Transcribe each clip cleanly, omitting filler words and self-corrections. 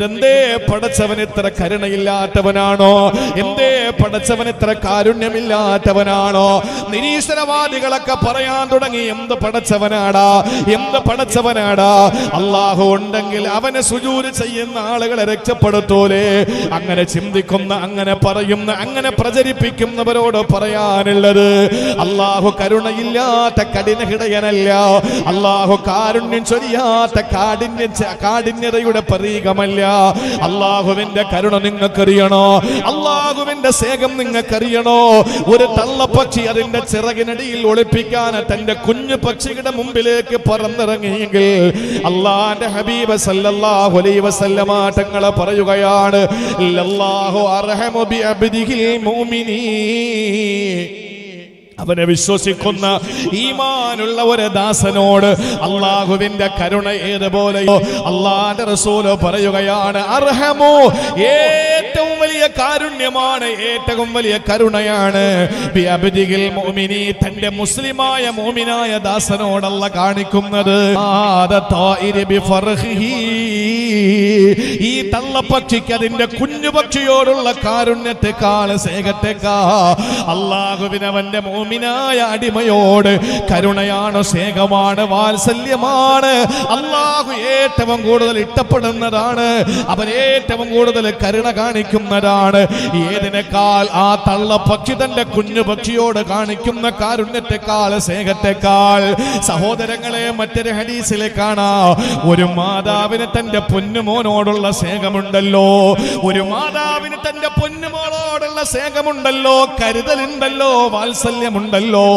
എന്തേ പടച്ചവൻ ഇത്ര കരുണയില്ലാത്തവനാണോ? എന്തേ പടച്ചവൻ ഇത്ര കാരുണ്യമില്ലാത്തവനാണോ? നിരീശ്വരവാദികളൊക്കെ പറയാൻ തുടങ്ങി, എന്ത് പടച്ചവനാടാ, എന്ത് പടച്ചവനാടാ. അല്ലാഹു ഉണ്ടെങ്കിൽ അവനെ സുജൂദ് ചെയ്യുന്ന ആളുകളെ രക്ഷപ്പെടുത്തൂലേ? അങ്ങനെ ചിന്തിക്കുന്ന, അങ്ങനെ പറയുന്ന, അങ്ങനെ പ്രചരിപ്പിക്കുന്നവരോട് പറയാനുള്ളത്, അല്ലാഹു കരുണയില്ലാത്ത കഠിനഹൃദയനല്ല. അല്ലാഹു കാരുണ്യം ചൊരിയാത്ത കാഠിന്യതയുടെ പ്രതീകമല്ല. അല്ലാഹുവിന്റെ കരുണ നിങ്ങൾക്കറിയണോ? അല്ലാഹുവിന്റെ സ്നേഹം നിങ്ങൾക്കറിയണോ? ഒരു തള്ളപ്പക്ഷി അതിന്റെ ചിറകിനടിയിൽ ഒളിപ്പിക്കാൻ തന്റെ കുഞ്ഞു പക്ഷിയുടെ മുമ്പിലേക്ക് പറന്നിറങ്ങിയെങ്കിൽ അല്ലാഹുവിന്റെ ഹബീബ് സല്ലല്ലാഹു അലൈഹി വസല്ലമ തങ്ങൾ പറയുകയാണ്, ലല്ലാഹു അർഹമു ബി അബ്ദിഹിൽ മുഅ്മിനീൻ. അവനെ വിശ്വസിക്കുന്ന ഈമാനുള്ള ഒരു ദാസനോട് അല്ലാഹുവിന്റെ കരുണ ഏതുപോലെയോ അല്ലാഹുവിന്റെ റസൂൽ പറയുകയാണ്, അർഹമു, ഏറ്റവും വലിയ കാരുണ്യമാണ്, ഏറ്റവും വലിയ കരുണയാണ് ബി അബ്ദിഹിൽ മുഅ്മിനീൻ, തന്റെ മുസ്ലിമായ മുഅ്മിനായ ദാസനോട് അല്ലാഹു കാണിക്കുന്നത്. ഈ തള്ളപ്പക്ഷിക്ക് അതിന്റെ കുഞ്ഞുപക്ഷിയോടുള്ള കാരുണ്യത്തെക്കാൾ, സ്നേഹത്തെക്കാൾ അല്ലാഹുവിന് അവന്റെ മുഅ്മിനായ അടിമയോട് കരുണയാണ്, സ്നേഹമാണ്, വാത്സല്യമാണ്. അല്ലാഹു ഏറ്റവും കൂടുതൽ ഇഷ്ടപ്പെടുന്നതാണ്, അവൻ ഏറ്റവും കൂടുതൽ കരുണ കാണിക്കുന്നതാണ്. ഏതിനേക്കാൾ? ആ തള്ളപ്പക്ഷി തന്റെ കുഞ്ഞു പക്ഷിയോട് കാണിക്കുന്ന കാരുണ്യത്തെക്കാൾ, സ്നേഹത്തെക്കാൾ. സഹോദരങ്ങളെ, മറ്റൊരു ഹദീസിലെ കാണാം, ഒരു മാതാവിന് തന്റെ പൊന്നുമോനോടുള്ള സ്നേഹമുണ്ടല്ലോ, ഒരു തന്റെ പൊന്നുമോളോടുള്ള സ്നേഹമുണ്ടല്ലോ, കരുതലുണ്ടല്ലോ, വാത്സല്യമുണ്ടല്ലോ.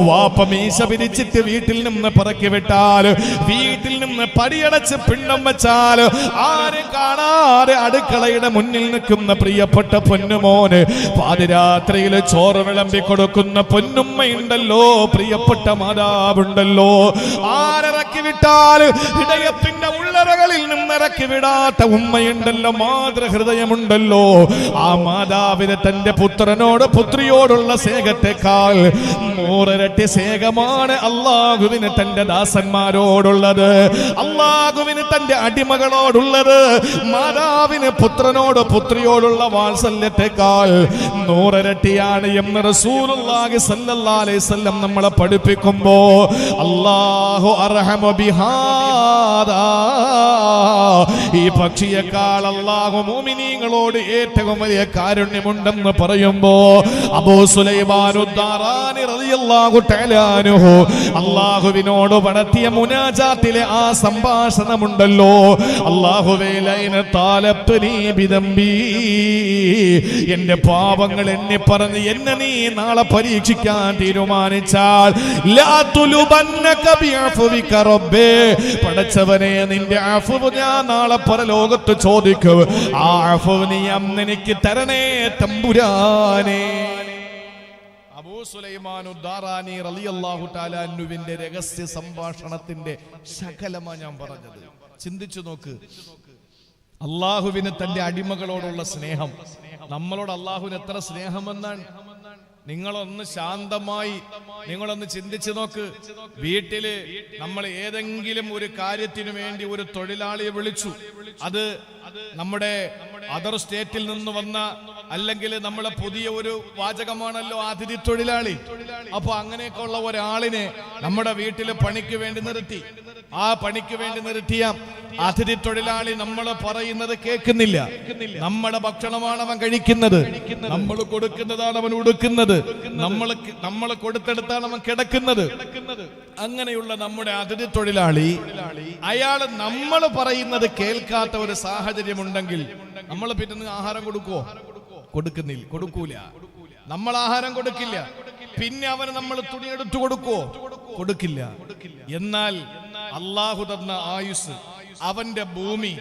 വാപ്പ മീശ പിരിച്ചിട്ട് വീട്ടിൽ നിന്ന് പറക്കി വിട്ടാൽ, വീട്ടിൽ നിന്ന് പടിയടച്ച് പിണ്ഡം വെച്ചാൽ, ആരും കാണാതെ അടുക്കളയുടെ മുന്നിൽ നിൽക്കുന്ന പ്രിയപ്പെട്ട പൊന്നുമോന് പാതിരാത്രിയിൽ ചോറ് വിളമ്പി കൊടുക്കുന്ന പൊന്നുമ്മയുണ്ടല്ലോ, പ്രിയപ്പെട്ട മാതാവുണ്ടല്ലോ. ആരിറക്കി വിട്ടാൽ ഹൃദയത്തിന്റെ ഉള്ളറകളിൽ നിന്നിറക്കി വിടാത്ത ഉമ്മയുണ്ടല്ലോ, മാതൃഹൃദയമുണ്ടല്ലോ. ആ മാതാവിന് തന്റെ പുത്രനോട്, പുത്രിയോടുള്ള സ്നേഹത്തെക്കാൾ 100 ഇരട്ടി സ്നേഹമാണ് അല്ലാഹുവിന് തന്റെ ദാസന്മാരോടുള്ളത്, അല്ലാഹുവിന് തന്റെ അടിമകളോടുള്ളത്. മാതാവിന് പുത്രനോട്, പുത്രിയോടുള്ള വാത്സല്യത്തെക്കാൾ 100 ഇരട്ടിയാണ് എന്ന് റസൂലുള്ളാഹി സ്വല്ലല്ലാഹു അലൈഹി വസല്ലം നമ്മളെ പഠിപ്പിക്കുമ്പോ, അല്ലാഹു അർഹമു ബിഹാദാ, ഈ പക്ഷിയേക്കാൾ അല്ലാഹു മുഅ്മിനീങ്ങളോട് ഏറ്റവും വലിയ കാരുണ്യമുണ്ടെന്ന് പറയുമ്പോ, അബൂ സുലൈമാനുദ്ദാറാനി റളിയല്ലാഹു തആല അൻഹു അല്ലാഹുവിനോട് നടത്തിയ മുനാജാത്തിലെ ആ സംഭാഷണമുണ്ടല്ലോ, അല്ലാഹുവേ ലൈന താലബ്തനി ബിദംബി, എന്റെ പാപങ്ങൾ എന്നെ പറഞ്ഞ് എന്നെ നീ നാളെ പരീക്ഷിക്കാൻ തീരുമാനിച്ചാൽ, ലാ തുലുബന്നക ബിഅഫ്വിക റബ്ബേ, പടച്ചവനെ നിന്റെ അഫ്വ് ഞാൻ നാളെ പരലോകത്ത് ചോദിക്കും, ആ അഫ്വ് നീ എനിക്ക് തരണേ തമ്പുരാനെ. അബൂ സുലൈമാനുദ്ദാറാനി റളിയല്ലാഹു തആല അൻഹുവിന്റെ രഹസ്യ സംഭാഷണത്തിന്റെ ശകലമാ ഞാൻ പറഞ്ഞത്. ചിന്തിച്ചു നോക്ക്, അല്ലാഹുവിന് തന്റെ അടിമകളോടുള്ള സ്നേഹം, നമ്മളോട് അല്ലാഹുവിന് എത്ര സ്നേഹമെന്നാണ്. നിങ്ങളൊന്ന് ശാന്തമായി നിങ്ങളൊന്ന് ചിന്തിച്ചു നോക്ക്. വീട്ടില് നമ്മൾ ഏതെങ്കിലും ഒരു കാര്യത്തിനു വേണ്ടി ഒരു തൊഴിലാളിയെ വിളിച്ചു, അത് നമ്മുടെ അതർ സ്റ്റേറ്റിൽ നിന്ന് വന്ന, അല്ലെങ്കിൽ നമ്മളെ പുതിയ ഒരു വാചകമാണല്ലോ അതിഥി തൊഴിലാളി. അപ്പൊ അങ്ങനെയൊക്കെ ഉള്ള ഒരാളിനെ നമ്മുടെ വീട്ടില് പണിക്ക് വേണ്ടി നിർത്തി. ആ പണിക്ക് വേണ്ടി നിർത്തിയ അതിഥി തൊഴിലാളി നമ്മൾ പറയുന്നത് കേൾക്കുന്നില്ല. നമ്മുടെ ഭക്ഷണമാണ് അവൻ കഴിക്കുന്നത്, നമ്മൾ കൊടുക്കുന്നതാണ് അവൻ ഉടുക്കുന്നത്, നമ്മൾ കൊടുത്തെടുത്താണ് അവൻ കിടക്കുന്നത്. അങ്ങനെയുള്ള നമ്മുടെ അതിഥി തൊഴിലാളി, അയാൾ നമ്മൾ പറയുന്നത് കേൾക്കാത്ത ഒരു സാഹചര്യം ഉണ്ടെങ്കിൽ നമ്മൾ പിന്നെ ആഹാരം കൊടുക്കുവോ? കൊടുക്കൂല. നമ്മൾ ആഹാരം കൊടുക്കില്ല. പിന്നെ അവന് നമ്മൾ തുണിയെടുത്തു കൊടുക്കുവോ? കൊടുക്കില്ല. എന്നാൽ അല്ലാഹു തന്ന ആയുസ്, അവന്റെ ഭൂമി,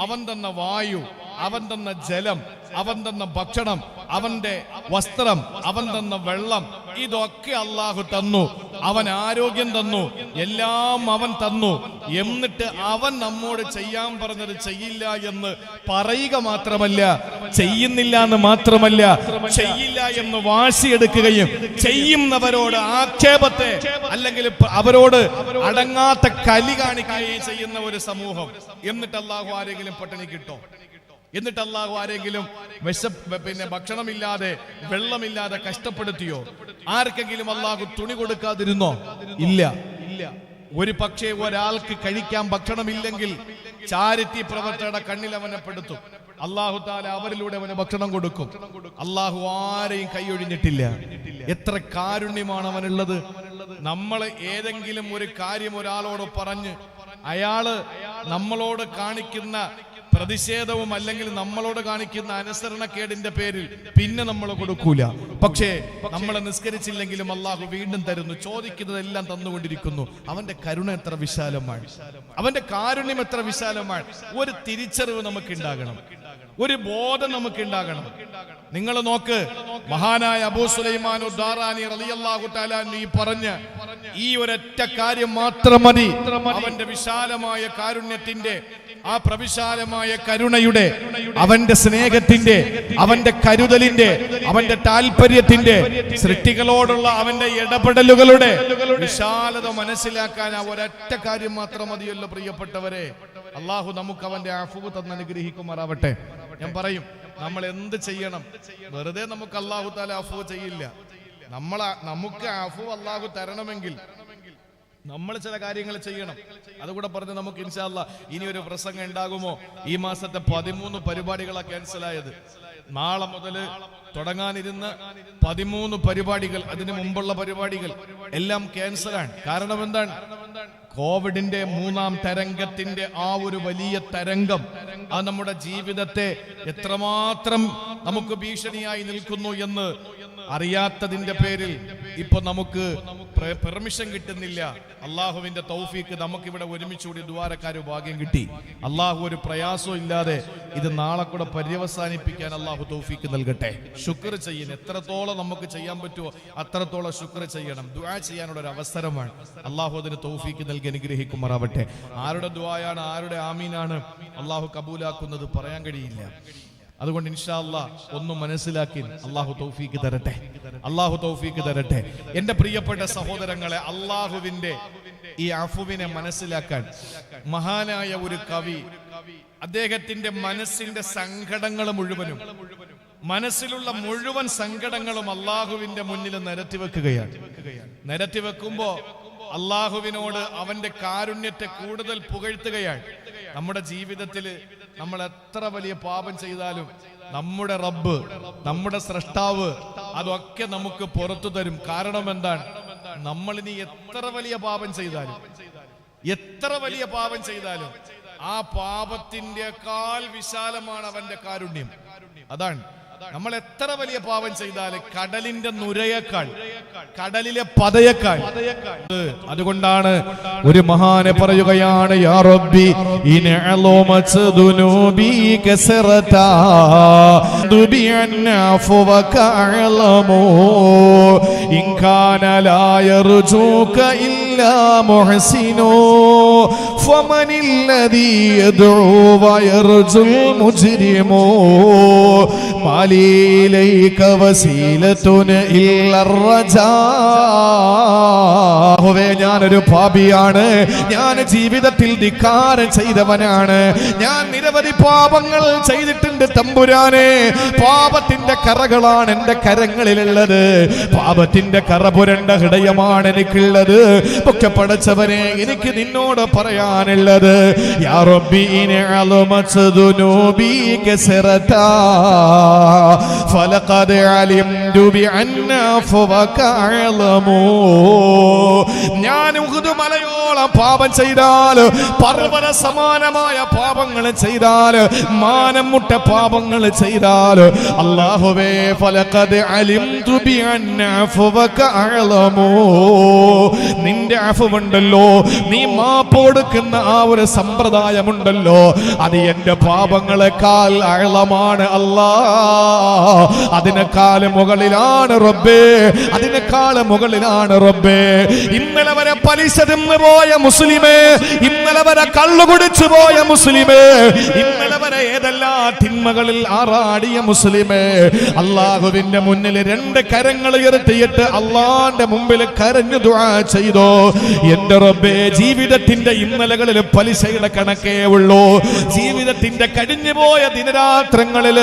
അവൻ തന്ന വായു, അവൻ തന്ന ജലം, അവൻ തന്ന ഭക്ഷണം, അവന്റെ വസ്ത്രം, അവൻ തന്ന വെള്ളം, ഇതൊക്കെ അല്ലാഹു തന്നു. അവൻ ആരോഗ്യം തന്നു, എല്ലാം അവൻ തന്നു. എന്നിട്ട് അവൻ നമ്മോട് ചെയ്യാൻ പറഞ്ഞത് ചെയ്യില്ല എന്ന് പറയുക മാത്രമല്ല, ചെയ്യുന്നില്ല എന്ന് മാത്രമല്ല, ചെയ്യില്ല എന്ന് വാശിയെടുക്കുകയും ചെയ്യുന്നവരോട് ആക്ഷേപത്തെ അല്ലെങ്കിൽ അവരോട് അടങ്ങാത്ത കലി കാണിക്കുകയും ചെയ്യുന്ന ഒരു സമൂഹം. എന്നിട്ട് അല്ലാഹു ആരെങ്കിലും പട്ടിണി കിട്ടോ? എന്നിട്ട് അല്ലാഹു ആരെങ്കിലും ഭക്ഷണമില്ലാതെ വെള്ളമില്ലാതെ കഷ്ടപ്പെടുത്തിയോ? ആർക്കെങ്കിലും അല്ലാഹു തുണി കൊടുക്കാതിരുന്നോ? ഇല്ല. ഒരു പക്ഷേ ഒരാൾക്ക് കഴിക്കാൻ ഭക്ഷണമില്ലെങ്കിൽ ചാരിറ്റി പ്രവർത്തകരുടെ കണ്ണിൽ അവനെ പെടുത്തും. അല്ലാഹു തആല അവരിലൂടെ അവന് ഭക്ഷണം കൊടുക്കും. അല്ലാഹു ആരെയും കൈയൊഴിഞ്ഞിട്ടില്ല. എത്ര കാരുണ്യമാണ് അവനുള്ളത്. നമ്മൾ ഏതെങ്കിലും ഒരു കാര്യം ഒരാളോട് പറഞ്ഞ് അയാള് നമ്മളോട് കാണിക്കുന്ന പ്രതിഷേധവും അല്ലെങ്കിൽ നമ്മളോട് കാണിക്കുന്ന അനുസരണക്കേടിന്റെ പേരിൽ പിന്നെ നമ്മൾ കൊടുക്കൂല. പക്ഷേ നമ്മളെ നിസ്കരിച്ചില്ലെങ്കിലും അല്ലാഹു വീണ്ടും തരുന്നു. ചോദിക്കുന്നതെല്ലാം തന്നുകൊണ്ടിരിക്കുന്നു. അവന്റെ കരുണ എത്ര വിശാലമാണ്, അവന്റെ കാരുണ്യം എത്ര വിശാലമാണ്. ഒരു തിരിച്ചറിവ് നമുക്ക് ഉണ്ടാകണം, ഒരു ബോധം നമുക്ക് ഉണ്ടാകണം. നിങ്ങൾ നോക്ക്, മഹാനായ അബൂ സുലൈമാൻ ദാറാനി റളിയല്ലാഹു തആല അൻഹു പറഞ്ഞ ഈ ഒരൊറ്റ കാര്യം മാത്രം മതി അവന്റെ വിശാലമായ കാരുണ്യത്തിന്റെ, ആ പ്രവിശാലമായ കരുണയുടെ, അവന്റെ സ്നേഹത്തിന്റെ, അവന്റെ കരുതലിന്റെ, അവന്റെ താല്പര്യത്തിന്റെ, സൃഷ്ടികളോടുള്ള അവന്റെ ഇടപെടലുകളുടെ വിശാലത മനസ്സിലാക്കാൻ ആ ഒരൊറ്റ കാര്യം മാത്രം മതിയല്ലോ പ്രിയപ്പെട്ടവരെ. അല്ലാഹു നമുക്ക് അവന്റെ അഫ്വ് തന്ന് അനുഗ്രഹിക്കുമാറാവട്ടെ. ഞാൻ പറയും, നമ്മൾ എന്ത് ചെയ്യണം? വെറുതെ നമുക്ക് അല്ലാഹു തആല അഫ്വ് ചെയ്യില്ല. നമുക്ക് അഫ്വ് അല്ലാഹു തരണമെങ്കിൽ നമ്മൾ ചില കാര്യങ്ങൾ ചെയ്യണം. അതുകൂടെ പറഞ്ഞ് നമുക്ക് ഇൻഷാ അല്ലാഹ് ഇനി ഒരു പ്രസംഗം ഉണ്ടാകുമോ? ഈ മാസത്തെ 13 പരിപാടികളാണ് ക്യാൻസലായത്. നാളെ മുതൽ തുടങ്ങാനിരുന്ന 13 പരിപാടികൾ, അതിനു മുമ്പുള്ള പരിപാടികൾ എല്ലാം ക്യാൻസലാണ്. കാരണം എന്താണ്? കോവിഡിന്റെ 3ാം തരംഗത്തിന്റെ ആ ഒരു വലിയ തരംഗം അത് നമ്മുടെ ജീവിതത്തെ എത്രമാത്രം നമുക്ക് ഭീഷണിയായി നിൽക്കുന്നു എന്ന് അറിയാത്തതിന്റെ പേരിൽ ഇപ്പൊ നമുക്ക് പെർമിഷൻ കിട്ടുന്നില്ല. അള്ളാഹുവിന്റെ തൗഫീക്ക് നമുക്കിവിടെ ഒരുമിച്ചുകൂടി ദ്വാരക്കാര് ഭാഗ്യം കിട്ടി. അള്ളാഹു ഒരു പ്രയാസവും ഇല്ലാതെ ഇത് നാളെ കൂടെ പര്യവസാനിപ്പിക്കാൻ അള്ളാഹു തൗഫീക്ക് നൽകട്ടെ. ശുക്ർ ചെയ്യുന്ന എത്രത്തോളം നമുക്ക് ചെയ്യാൻ പറ്റുമോ അത്രത്തോളം ശുക്ർ ചെയ്യണം. ദുആ ചെയ്യാനുള്ള ഒരു അവസരമാണ്. അള്ളാഹു അതിന് തൗഫീക്ക് നൽകി അനുഗ്രഹിക്കുമാറാവട്ടെ. ആരുടെ ദുആയാണ്, ആരുടെ ആമീനാണ് അള്ളാഹു കബൂലാക്കുന്നത് പറയാൻ കഴിയില്ല. അതുകൊണ്ട് ഇൻഷാ അല്ലാഹ് ഒന്നും മനസ്സിലാക്കി അള്ളാഹു തൗഫീക്ക് തരട്ടെ, അള്ളാഹു തൗഫീക്ക് തരട്ടെ. എന്റെ പ്രിയപ്പെട്ട സഹോദരങ്ങളെ, അള്ളാഹുവിന്റെ ഈ അഫുവിനെ മനസ്സിലാക്കാൻ മഹാനായ ഒരു കവി അദ്ദേഹത്തിന്റെ മനസ്സിന്റെ സങ്കടങ്ങൾ മുഴുവനും, മനസ്സിലുള്ള മുഴുവൻ സങ്കടങ്ങളും അള്ളാഹുവിന്റെ മുന്നിൽ നിരത്തിവെക്കുകയാണ്. നിരത്തിവെക്കുമ്പോ അള്ളാഹുവിനോട് അവന്റെ കാരുണ്യത്തെ കൂടുതൽ പുകഴ്ത്തുകയാണ്. നമ്മുടെ ജീവിതത്തിൽ നമ്മൾ എത്ര വലിയ പാപം ചെയ്താലും നമ്മുടെ റബ്ബ്, നമ്മുടെ സ്രഷ്ടാവ് അതൊക്കെ നമുക്ക് പുറത്തു തരും. കാരണം എന്താണ്? നമ്മൾ ഇനി എത്ര വലിയ പാപം ചെയ്താലും, എത്ര വലിയ പാപം ചെയ്താലും ആ പാപത്തിൻ്റെക്കാൾ വിശാലമാണ് അവന്റെ കാരുണ്യം. അതാണ്, നമ്മൾ എത്ര വലിയ പാപം ചെയ്താലും കടലിന്റെ നുരയേക്കാൾ, കടലിലെ പതയേക്കാൾ. അതുകൊണ്ടാണ് ഒരു മഹാനെ പറയുകയാണ്, യാ റബ്ബി ഇനഅലുമത് ദുനൂബി കസറതാ ദുബി അൻഫുക അഅലമു ഇൻ കാന ലാ യർജൂക ഇല്ലാ മുഹ്സിനു ഫമനില്ലദീ യദ്ഉ വയർജുൽ മുജ്രിമു മാലിലൈക വസീലത്തുൻ ഇല്ലർ റജാ. ഞാനൊരു പാപിയാണ്, ഞാൻ ജീവിതത്തിൽ ധിക്കാരം ചെയ്തവനാണ്, ഞാൻ നിരവധി പാപങ്ങൾ ചെയ്തിട്ടുണ്ട് തമ്പുരാനെ. പാപത്തിന്റെ കറകളാണ് എന്റെ കരങ്ങളിലുള്ളത്, പാപത്തിന്റെ കറ പുരണ്ട ഹൃദയമാണ് എനിക്കുള്ളത്. ഒക്കെ പടച്ചവനെ, എനിക്ക് നിന്നോട് പറയാനുള്ളത്, യാ റബ്ബി ഇനഅലുമത് ദുനൂബി കസറതാ ഫലഖദ് അലിംതു ബിഅന്ന ഫവക അഅലമു. ഞാൻ ഉഹുദ് മലയോളം പാപം ചെയ്താൽ, പർവ്വത സമാനമായ പാപങ്ങൾ ചെയ്താൽ, മാനം മുട്ട പാപങ്ങൾ ചെയ്താൽ, അല്ലാഹുവേ ഫലഖദ് അലിംതു ബിഅന്ന ഫവക അഅലമു, നിന്റെ അഫുണ്ടല്ലോ, നീ മാപ്പ് കൊടുക്കുന്ന ആ ഒരു സമ്പ്രദായമുണ്ടല്ലോ, അത് എന്റെ പാപങ്ങൾ പാപങ്ങളെക്കാൾ അഴലമാണ് അല്ലാ, അതിനേക്കാൾ മുകളിലാണ് റബ്ബേ, അതിനേക്കാൾ മുകളിലാണ് റബ്ബേ. ഇന്നലെ വരെ പലിശ തിന്നു പോയ മുസ്ലിമേ, ഇന്നലെ വരെ കള്ളു കുടിച്ചു പോയ മുസ്ലിമേ, ഇന്നലെ വരെ ഏതെല്ലാം തിന്മകളിൽ ആറാടിയ മുസ്ലിമേ, അല്ലാഹുവിന്റെ മുന്നിൽ രണ്ട് കരങ്ങൾ ഉയർത്തിയിട്ട് അള്ളാന്റെ മുമ്പിൽ കരഞ്ഞു ദുആ ചെയ്തോ. എന്റെ റബ്ബേ, ജീവിതത്തിന്റെ ഇന്നലകളിൽ പലിശയുടെ കണക്കേ ഉള്ളൂ. ജീവിതത്തിന്റെ കഴിഞ്ഞുപോയ ദിനരാത്രങ്ങളിൽ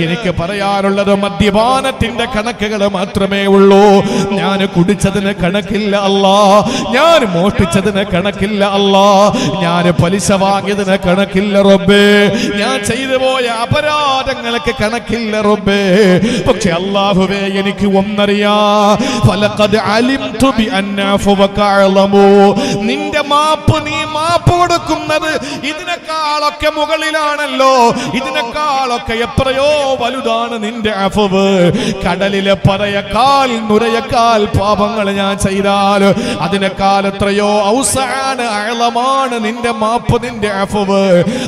എനിക്ക് പറയാനുള്ളത് മദ്യപാനത്തിന്റെ കണക്കുകൾ മാത്രമേ ഉള്ളൂ. ഞാൻ കുടിച്ചതിന് കണക്കില്ല അല്ലാ, ഞാൻ മോഷ്ടിച്ചതിന് കണക്കില്ല അല്ലാ, ഞാൻ പലിശ വാങ്ങിയതിന് കണക്കില്ല റബ്ബേ, ഞാൻ ചെയ്തു പോയ അപരാധങ്ങൾക്ക് കണക്കില്ല റബ്ബേ. പക്ഷെ അല്ലാഹുവേ, എനിക്ക് ഒന്നറിയാം, ഫലഖദ് അലിംതു ബിഅന്ന ഫവക അഅലമു, നിന്റെ മാപ്പ്, നീ മാപ്പ് കൊടുക്കുന്നത് ഇതിനേക്കാളൊക്കെ മുകളിലാണല്ലോ, ഇതിനേക്കാളൊക്കെ എത്രയോ വലുതാണ് നിന്റെ അഫവ്. കടലിലെ പറയേക്കാൾ നുരയേക്കാൾ പാപങ്ങൾ ഞാൻ ചെയ്താൽ അതിനേക്കാൾ എത്രയോ ഔസാണ്, അഅലമാണ് നിന്റെ മാപ്പ്, നിന്റെ അഫവ്.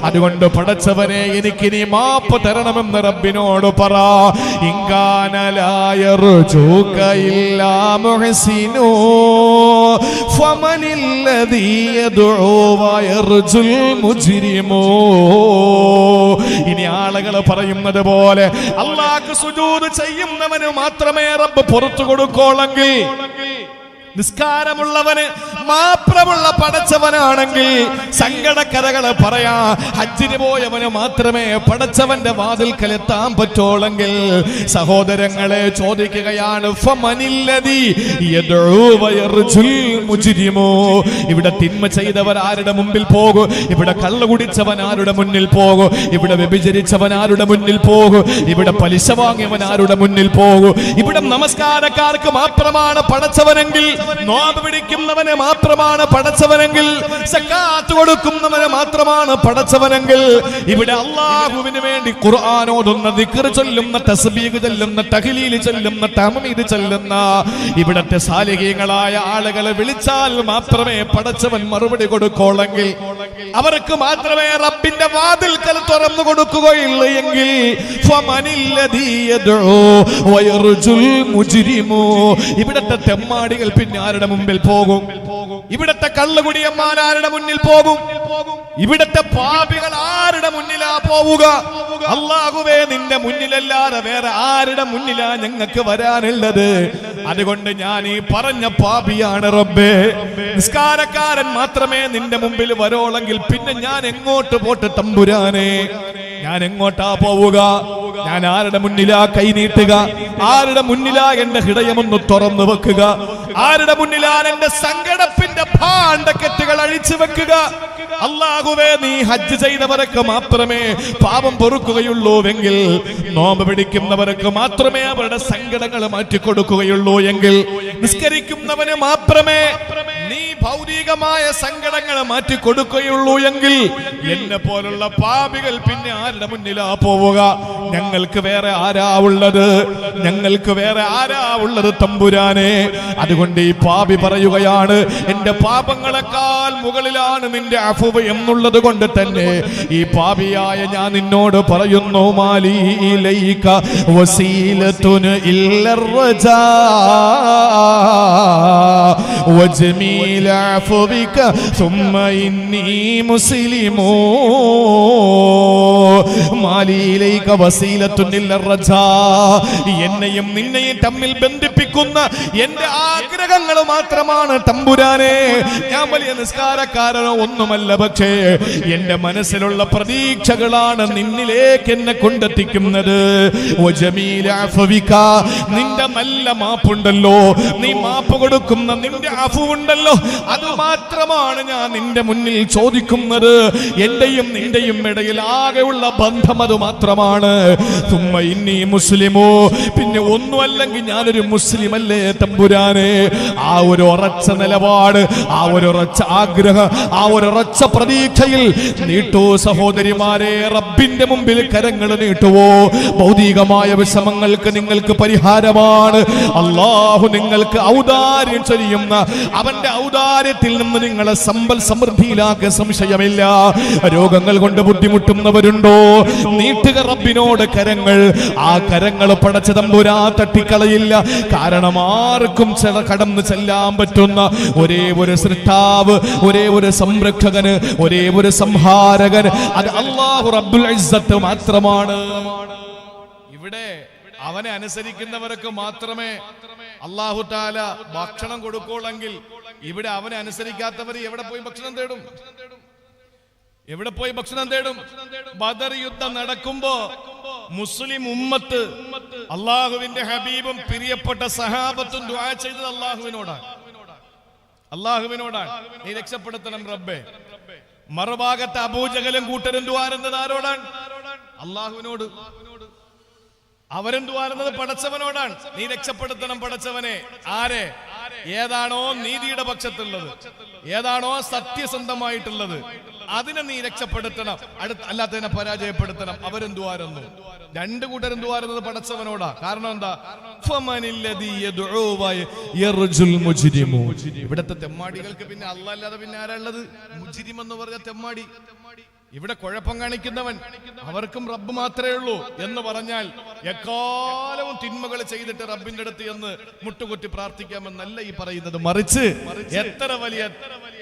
അതുകൊണ്ട് പടച്ചവനെ, എനിക്ക് നീ മാപ്പ് തരണമെന്ന് റബ്ബിനോട് പറ. ഇൻകാന ലാ യർജൂക ഇല്ലാ മുഹ്സിനൂ ഫമനില്ലദീ യദ്ഉ വയർജുൽ മുജ്രിമൂ. ഇനി ആളുകൾ പറയുന്നത് പോലെ അല്ലാഹുക്ക് സുജൂദ് ചെയ്യുന്നവന് മാത്രമേ റബ്ബ് പുറത്തു കൊടുക്കോളെങ്കിൽ, നിസ്കാരമുള്ളവന് മാത്രമുള്ള പടച്ചവനാണെങ്കിൽ സങ്കടക്കഥകള് പറയാ, ഹജ്ജിന് പോയവന് മാത്രമേ പടച്ചവന്റെ വാതിൽക്കലെത്താൻ പറ്റോളെങ്കിൽ, സഹോദരങ്ങളെ ചോദിക്കുകയാണ്, ഇവിടെ തിന്മ ചെയ്തവർ ആരുടെ മുമ്പിൽ പോകും? ഇവിടെ കള്ളു കുടിച്ചവൻ ആരുടെ മുന്നിൽ പോകും? ഇവിടെ വ്യഭിചരിച്ചവൻ ആരുടെ മുന്നിൽ പോകും? ഇവിടെ പലിശ വാങ്ങിയവൻ ആരുടെ മുന്നിൽ പോകും? ഇവിടെ നമസ്കാരക്കാർക്ക് മാത്രമാണ് പടച്ചവനെങ്കിൽ, നോമ്പ് പിടിക്കുന്നവന് മാത്രമാണ് പടച്ചവനെങ്കിൽ, സക്കാത്ത് കൊടുക്കുന്നവന് മാത്രമാണ് പടച്ചവനെങ്കിൽ, ഇവിടെ അല്ലാഹുവിന് വേണ്ടി ഖുർആൻ ഓതുന്ന, ദിക്ർ ചൊല്ലുന്ന, തസ്ബീഹ് ചൊല്ലുന്ന, തഹ്ലീൽ ചൊല്ലുന്ന, തഹ്മീദ് ചൊല്ലുന്ന ഇവിടത്തെ സാലിഹീങ്ങളായ ആളുകളെ വിളിച്ചാൽ മാത്രമേ പടച്ചവൻ മറുപടി കൊടുക്കോളെങ്കിൽ, അവർക്ക് മാത്രമേ റബ്ബിന്റെ വാതിൽക്കൽ തുറന്നു കൊടുക്കുകയുള്ളൂ എങ്കിൽ, ഇവിടത്തെ തെമ്മാടികൾ പിന്നെ ആരുടെ മുമ്പിൽ പോകും? ഇവിടത്തെ കള്ളുകുടിയന്മാർ ആരുടെ മുന്നിൽ പോകും? ഇവിടത്തെ പാപികൾ ആരുടെ മുന്നിലാ പോവുക? അല്ലാഹുവേ, നിന്റെ മുന്നിലല്ലാതെ വേറെ ആരുടെ മുന്നിലാ ഞങ്ങൾക്ക് വരാനുള്ളത്? അതുകൊണ്ട് ഞാൻ ഈ പറഞ്ഞ പാപിയാണ് റബ്ബേ. നിസ്കാരക്കാരൻ മാത്രമേ നിന്റെ മുമ്പിൽ വരോളെങ്കിൽ പിന്നെ ഞാൻ എങ്ങോട്ട് പോട്ട് തമ്പുരാനെ? ഞാൻ എങ്ങോട്ടാ പോവുക? ഞാൻ ആരുടെ മുന്നിലാ കൈനീട്ടുക? ആരുടെ മുന്നിലാ എന്റെ ഹൃദയമൊന്ന് തുറന്നു വെക്കുക? ആരുടെ മുന്നിലാണ് എന്റെ സങ്കടത്തിന്റെ ഭാണ്ഡക്കെട്ടുകൾ അഴിച്ചു വെക്കുക? അല്ലാഹുവേ, നീ ഹജ്ജ് ചെയ്തവർക്ക് മാത്രമേ പാപം പൊറുക്കുകയുള്ളൂവെങ്കിൽ, നോമ്പ് പിടിക്കുന്നവർക്ക് മാത്രമേ അവരുടെ സങ്കടങ്ങൾ മാറ്റിക്കൊടുക്കുകയുള്ളൂ എങ്കിൽ, നിസ്കരിക്കുന്നവന് മാത്രമേ നീ ഭൗതികമായ സങ്കടങ്ങൾ മാറ്റിക്കൊടുക്കുകയുള്ളൂ എങ്കിൽ, എന്നെ പോലുള്ള പാപികൾ പിന്നെ ആരുടെ മുന്നിലാ പോവുക? ഞങ്ങൾക്ക് വേറെ ആരാ ഉള്ളത്? ഞങ്ങൾക്ക് വേറെ ആരാ ഉള്ളത് തമ്പുരാനെ? അതുകൊണ്ട് ഈ പാപി പറയുകയാണ്, എന്റെ പാപങ്ങളെക്കാൾ മുകളിലാണ് നിന്റെ അഫ്വ് എന്നുള്ളത് കൊണ്ട് തന്നെ ഈ പാപിയായ ഞാൻ നിന്നോട് പറയുന്നു, മാലി ഇലൈക വസീലത്തുൻ ഇല്ലർ റജാ വജമീല അഫ്വിക സുമ്മ ഇന്നി മുസ്ലിമൂ. മാലി ഇലൈക വസീലത്തുൻ ഇല്ലർ റജാ, എന്നെയും നിന്നെയും തമ്മിൽ ബന്ധിപ്പിക്കുന്ന എന്റെ ആഗ്രഹങ്ങൾ മാത്രമാണ് തമ്പുരാനെ. ഞാൻ വലിയ നിസ്കാരക്കാരനോ ഒന്നുമല്ല, പക്ഷേ എന്റെ മനസ്സിലുള്ള പ്രതീക്ഷകളാണ് നിന്നിലേക്ക് എന്നെ കൊണ്ടെത്തിക്കുന്നത്. നിന്റെ നല്ല മാപ്പുണ്ടല്ലോ, നീ മാപ്പ് കൊടുക്കുന്ന നിന്റെ അഫുണ്ടല്ലോ, അത് മാത്രമാണ് ഞാൻ നിന്റെ മുന്നിൽ ചോദിക്കുന്നത്. എന്റെയും നിന്റെയും ഇടയിൽ ആകെയുള്ള ബന്ധം അത് മാത്രമാണ്. തുമ്മ ഇന്നി മുസ്ലിമോ, പിന്നെ ഒന്നുമല്ലെങ്കിൽ ഞാനൊരു മുസ്ലിം അല്ലേ തമ്പുരാനെ? ആ ഒരു ഉറച്ച നിലപാട്, ആ ഒരു ഉറച്ച ആഗ്രഹം, ആ ഒരു ഉറച്ച പ്രതീക്ഷയിൽ നീട്ടൂ സഹോദരിമാരെ. റബ്ബിന്റെ മുമ്പിൽ കരങ്ങൾ നീട്ടുവോ. ഭൗതികമായ വിഷമങ്ങൾക്ക് നിങ്ങൾക്ക് പരിഹാരമാണ്. അല്ലാഹു നിങ്ങൾക്ക് ഔദാര്യം ചൊരിയുന്ന, അവന്റെ ഔദാര്യത്തിൽ നിന്ന് നിങ്ങളെ സമ്പൽ സമൃദ്ധിയിലാക്കിയ സംശയമില്ല. രോഗങ്ങൾ കൊണ്ട് ബുദ്ധിമുട്ടുന്നവരുണ്ടോ? നീട്ടുക റബ്ബിനോട് കരങ്ങൾ. ആ കരങ്ങൾ പടച്ച തമ്പുരാ തട്ടിക്കളയില്ല. കാരണം ആർക്കും കടന്നു ചെല്ലാൻ പറ്റുന്ന ഒരേ ഒരു സൃഷ്ടാവ്, ഒരേ ഒരു സംരക്ഷകന്, ഒരേ ഒരു സംഹാരകൻ, അത് അല്ലാഹു റബ്ബുൽ ഇസ്സത്ത് മാത്രമാണ്. ഇവിടെ അവനെ അനുസരിക്കുന്നവർക്ക് മാത്രമേ അല്ലാഹു തആല ഭക്ഷണം കൊടുക്കുള്ളെങ്കിൽ ഇവിടെ അവനെ അനുസരിക്കാത്തവർ എവിടെ പോയി ഭക്ഷണം തേടും? എവിടെ പോയി ഭക്ഷണം തേടും? ബദർ യുദ്ധം നടക്കുമ്പോ മുസ്ലിം ഉമ്മത്ത് അള്ളാഹുവിന്റെ ഹബീബും പ്രിയപ്പെട്ട സഹാബത്തും ദുആ ചെയ്തത് അള്ളാഹുവിനോടാണ്. നീ രക്ഷപ്പെടുത്തണം റബ്ബേ. മറുഭാഗത്ത് അബൂജഹലും കൂട്ടരും ദുആ ചെയ്യുന്നത് ആരോടാണ്? അള്ളാഹുവിനോട്. അവരും ദുആ ചെയ്യുന്നത് പടച്ചവനോടാണ്. നീ രക്ഷപ്പെടുത്തണം പടച്ചവനെ. ആരെ? ഏതാണോ നീതിയുടെ പക്ഷത്തുള്ളത്, ഏതാണോ സത്യസന്ധമായിട്ടുള്ളത്, അതിനെ നീ രക്ഷപ്പെടുത്തണം. അല്ലാത്തതിനെ പരാജയപ്പെടുത്തണം. അവരും ദുആ ചെയ്യുന്നു. രണ്ടു കൂട്ടരും ദുആ ചെയ്യുന്നത് പടച്ചവനോടാ. കാരണം എന്താ? ഇവിടത്തെ തെമ്മാടികൾക്ക് പിന്നെ അല്ലാഹ് അല്ലാതെ പിന്നെ ആരാ ഉള്ളത്? മുജ്രിം എന്ന് പറഞ്ഞ തെമ്മാടി. ഇവിടെ കുഴപ്പം കാണിക്കുന്നവൻ, അവർക്കും റബ്ബ് മാത്രമേ ഉള്ളൂ എന്ന് പറഞ്ഞാൽ എക്കാലവും തിന്മകൾ ചെയ്തിട്ട് റബ്ബിന്റെ അടുത്ത് എന്ന് മുട്ടുകുത്തി പ്രാർത്ഥിക്കാമെന്നല്ല ഈ പറയുന്നത്. മറിച്ച് എത്ര വലിയ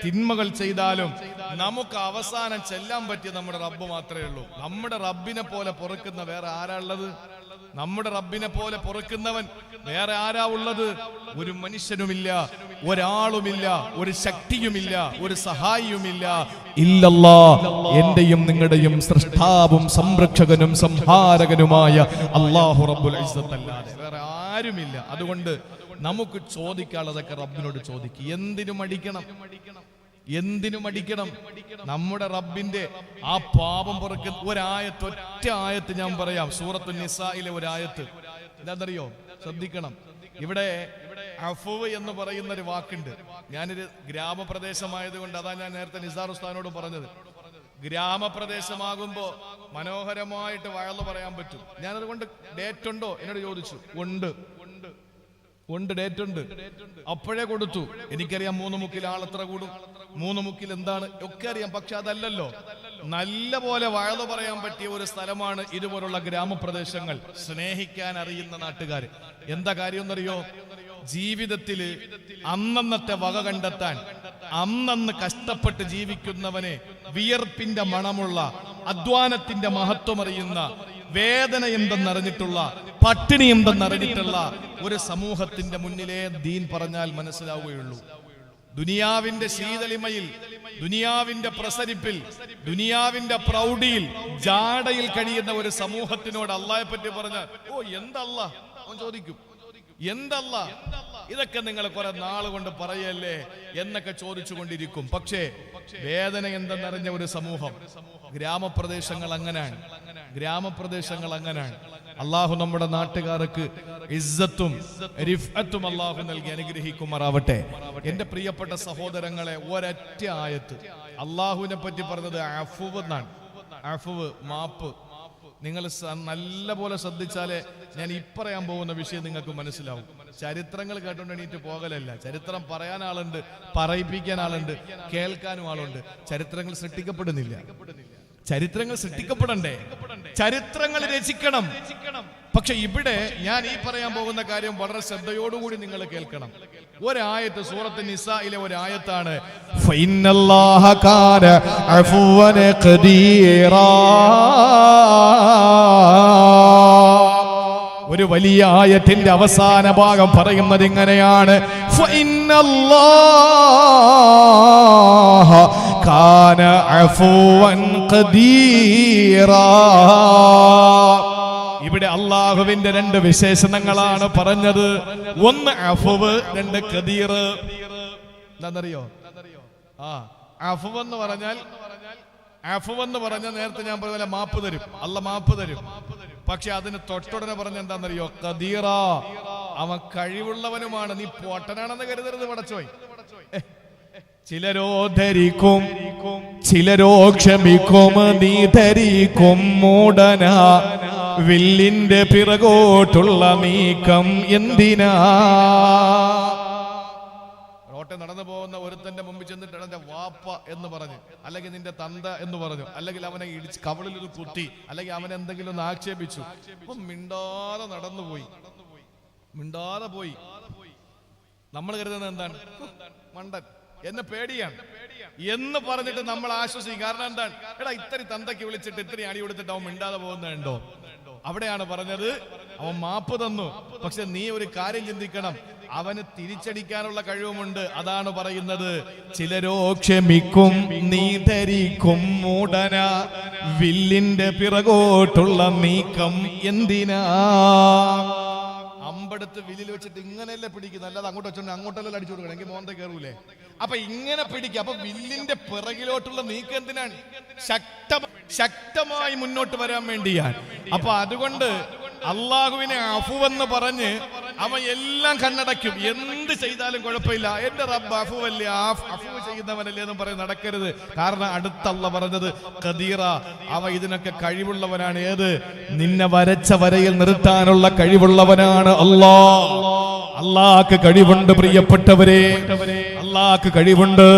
തിന്മകൾ ചെയ്താലും നമുക്ക് അവസാനം ചെല്ലാൻ പറ്റിയ നമ്മുടെ റബ്ബ് മാത്രമേ ഉള്ളൂ. നമ്മുടെ റബ്ബിനെ പോലെ പൊറുക്കുന്ന വേറെ ആരാ ഉള്ളത്? നമ്മുടെ റബ്ബിനെ പോലെ പൊറുക്കുന്നവൻ വേറെ ആരാ ഉള്ളത്? ഒരു മനുഷ്യനുമില്ല, ഒരാളുമില്ല, ഒരു ശക്തിയുമില്ല, ഒരു സഹായിയുമില്ല. ഇല്ലല്ലാഹ്, എന്റെയും നിങ്ങളുടെയും സൃഷ്ടാവും സംരക്ഷകനും സംഹാരകനുമായ അല്ലാഹു റബ്ബുൽ ഇസ്സത്ത് അല്ലാതെ വേറെ ആരുമില്ല. അതുകൊണ്ട് നമുക്ക് ചോദിക്കാനുള്ളതൊക്കെ റബ്ബിനോട് ചോദിക്കുക. എന്തിനും അടിക്കണം? നമ്മുടെ റബ്ബിന്റെ ആ പാപം പൊറുക്കുന്ന ഒറ്റ ആയത്ത് ഞാൻ പറയാം. സൂറത്തുൻ നിസായിലെ ഒരായത്ത് എന്താണെന്നറിയോ? ശ്രദ്ധിക്കണം. ഇവിടെ അഫ്വ് എന്ന് പറയുന്ന ഒരു വാക്കുണ്ട്. ഞാനൊരു ഗ്രാമപ്രദേശമായതുകൊണ്ട് അതാ ഞാൻ നേരത്തെ നിസാർ ഉസ്താദിനോട് പറഞ്ഞത്. ഗ്രാമപ്രദേശമാകുമ്പോ മനോഹരമായിട്ട് വഴന്ന് പറയാൻ പറ്റും. ഞാനതുകൊണ്ട് ഡേറ്റ് ഉണ്ടോ എന്നോട് ചോദിച്ചു. ഉണ്ട്, ഡേറ്റ് ഉണ്ട്. അപ്പോഴേ കൊടുത്തു. എനിക്കറിയാം 3 മുക്കിൽ ആളെത്ര കൂടും, 3 മുക്കിൽ എന്താണ് ഒക്കെ അറിയാം. പക്ഷെ അതല്ലല്ലോ, നല്ല പോലെ വഴന്ന് പറയാൻ പറ്റിയ ഒരു സ്ഥലമാണ് ഇതുപോലുള്ള ഗ്രാമപ്രദേശങ്ങൾ. സ്നേഹിക്കാൻ അറിയുന്ന നാട്ടുകാർ. എന്താ കാര്യം എന്നറിയോ? ജീവിതത്തില് അന്നന്നത്തെ വക കണ്ടെത്താൻ അന്നന്ന് കഷ്ടപ്പെട്ട് ജീവിക്കുന്നവനെ വിയർപ്പിന്റെ മണമുള്ള, അധ്വാനത്തിന്റെ മഹത്വം അറിയുന്ന, വേദന എന്തെന്നറിഞ്ഞിട്ടുള്ള, പട്ടിണി എന്തെന്നറിഞ്ഞിട്ടുള്ള ഒരു സമൂഹത്തിന്റെ മുന്നിലേ ദീൻ പറഞ്ഞാൽ മനസ്സിലാവുകയുള്ളൂ. ദുനിയാവിന്റെ ശീതളിമയിൽ, ദുനിയാവിന്റെ പ്രസരിപ്പിൽ, ദുനിയാവിന്റെ പ്രൗഢിയിൽ, ജാടയിൽ കഴിയുന്ന ഒരു സമൂഹത്തിനോട് അള്ളാഹെ പറ്റി പറഞ്ഞാൽ ഓ എന്തല്ല അവൻ ചോദിക്കും. എന്തല്ല ഇതൊക്കെ നിങ്ങൾ കുറെ നാളുകൊണ്ട് പറയല്ലേ എന്നൊക്കെ ചോദിച്ചു കൊണ്ടിരിക്കും. പക്ഷേ വേദന എന്തെന്നറിഞ്ഞ ഒരു സമൂഹം. ഗ്രാമപ്രദേശങ്ങൾ അങ്ങനെയാണ്. അള്ളാഹു നമ്മുടെ നാട്ടുകാർക്ക് ഇസ്സത്തും റിഫഅത്തും അള്ളാഹു നൽകി അനുഗ്രഹിക്കുമാറാവട്ടെ. എന്റെ പ്രിയപ്പെട്ട സഹോദരങ്ങളെ, ഒരൊറ്റ ആയത്ത് അള്ളാഹുവിനെ പറ്റി പറഞ്ഞത് അഫ്വ് എന്നാണ്. അഫ്വ്, മാപ്പ്. നിങ്ങൾ നല്ല പോലെ ശ്രദ്ധിച്ചാലേ ഞാൻ പറയാൻ പോകുന്ന വിഷയം നിങ്ങൾക്ക് മനസ്സിലാവും. ചരിത്രങ്ങൾ കേട്ടോണ്ട് എണീറ്റ് പോകലല്ല. ചരിത്രം പറയാൻ ആളുണ്ട്, പറയിപ്പിക്കാൻ ആളുണ്ട്, കേൾക്കാനും ആളുണ്ട്. ചരിത്രങ്ങൾ സൃഷ്ടിക്കപ്പെടുന്നില്ല. ചരിത്രങ്ങൾ സൃഷ്ടിക്കപ്പെടണ്ടേ? ചരിത്രങ്ങൾ രചിക്കണം. പക്ഷെ ഇവിടെ ഞാൻ പറയാൻ പോകുന്ന കാര്യം വളരെ ശ്രദ്ധയോടുകൂടി നിങ്ങൾ കേൾക്കണം. ഒരായത്ത് സൂറത്ത് നിസായിലെ ഒരായത്താണ്. ഫഇന്നല്ലാഹ കാന അഫ്വൻ ഖദീറാ. ഒരു വലിയ ആയത്തിന്റെ അവസാന ഭാഗം പറയുന്നത് ഇങ്ങനെയാണ്. ഫഇന്നല്ലാഹ കാന അഫ്വൻ ഖദീറാ. ഇവിടെ അള്ളാഹുവിന്റെ 2 വിശേഷണങ്ങളാണ് പറഞ്ഞത്. ഒന്ന് അഫ്വ്, 2 ഖദീർ. എന്താണെന്നറിയോ? അഫ്വ് എന്ന് പറഞ്ഞാൽ നേരത്തെ ഞാൻ പറഞ്ഞ മാപ്പ് തരും. അല്ലാഹ് മാപ്പ് തരും. പക്ഷെ അതിന് തൊട്ടുടനെ പറഞ്ഞ എന്താണെന്നറിയോ? ഖദീറ. അവൻ കഴിവുള്ളവനുമാണ്. നീ പൊട്ടനാണെന്ന് കരുതരുത് പടച്ചോയ്. ചിലരോ ധരിക്കും, ചിലരോ ക്ഷമിക്കും, നീ ധരിക്കും മൂടന. വില്ലിന്റെ പിറകോട്ടുള്ള നീക്കം എന്തിനാ? റോട്ടെ നടന്നു പോകുന്ന ബാപ്പ എന്ന് പറഞ്ഞു, അല്ലെങ്കിൽ നിന്റെ തന്ത എന്ന് പറഞ്ഞു, അല്ലെങ്കിൽ അവനെ ഇടിച്ച് കവളിൽ ഒരു കുത്തി, അല്ലെങ്കിൽ അവൻ എന്തെങ്കിലും ഒന്ന് ആക്ഷേപിച്ചു. അപ്പൊ മിണ്ടാതെ നടന്നുപോയി, മിണ്ടാതെ പോയി. നമ്മൾ കരുതുന്നത് എന്താണ്? മണ്ടൻ, എന്നെ പേടിയാണ് എന്ന് പറഞ്ഞിട്ട് നമ്മൾ ആശ്വസിക്കും. കാരണം എന്താണ്? എടാ ഇത്രയും തന്തയ്ക്ക് വിളിച്ചിട്ട് ഇത്രയും അടി കൊടുത്തിട്ട് അവൻ മിണ്ടാതെ പോകുന്നുണ്ടോ? അവിടെയാണ് പറഞ്ഞത് അവൻ മാപ്പ് തന്നു. പക്ഷെ നീ ഒരു കാര്യം ചിന്തിക്കണം, അവന് തിരിച്ചടിക്കാനുള്ള കഴിവുമുണ്ട്. അതാണ് പറയുന്നത്, ചിലരോ ക്ഷമിക്കും നീ ധരിക്കും മൂടന, വില്ലിന്റെ പിറകോട്ടുള്ള നീക്കം എന്തിനാ? അമ്പെടുത്ത് വില്ലിൽ വെച്ചിട്ട് ഇങ്ങനെയല്ലേ പിടിക്കുന്നത്, അല്ലാതെ അങ്ങോട്ട് വെച്ചോണ്ട് അങ്ങോട്ടല്ലേ അടിച്ചു കൊടുക്കണം, എങ്കിൽ മോന്ത കയറൂലേ? അപ്പൊ ഇങ്ങനെ പിടിക്കുക. അപ്പൊ വില്ലിന്റെ പിറകിലോട്ടുള്ള നീക്കം എന്തിനാണ്? ശക്തമായി മുന്നോട്ട് വരാൻ വേണ്ടിയാണ്. അപ്പൊ അതുകൊണ്ട് അള്ളാഹുവിനെ അഫുവെന്ന് പറഞ്ഞ് അവൻ എല്ലാം കണ്ണടയ്ക്കും, എന്ത് ചെയ്താലും കുഴപ്പമില്ല, എന്റെ റബ്ബ് അഫുവല്ലേ, അഫുവ് ചെയ്യുന്നവനല്ലേ എന്ന് പറയും. നടക്കരുത്. കാരണം അടുത്തല്ല പറഞ്ഞത് ഖദീറ, അവ ഇതിനൊക്കെ കഴിവുള്ളവനാണ്. ഏത്? നിന്നെ വരച്ച വരയിൽ നിർത്താനുള്ള കഴിവുള്ളവനാണ് അല്ലാഹ്. അല്ലാഹ്ക്ക് കഴിവുണ്ട് പ്രിയപ്പെട്ടവരെ, അല്ലാഹ്ക്ക് കഴിവുണ്ട്.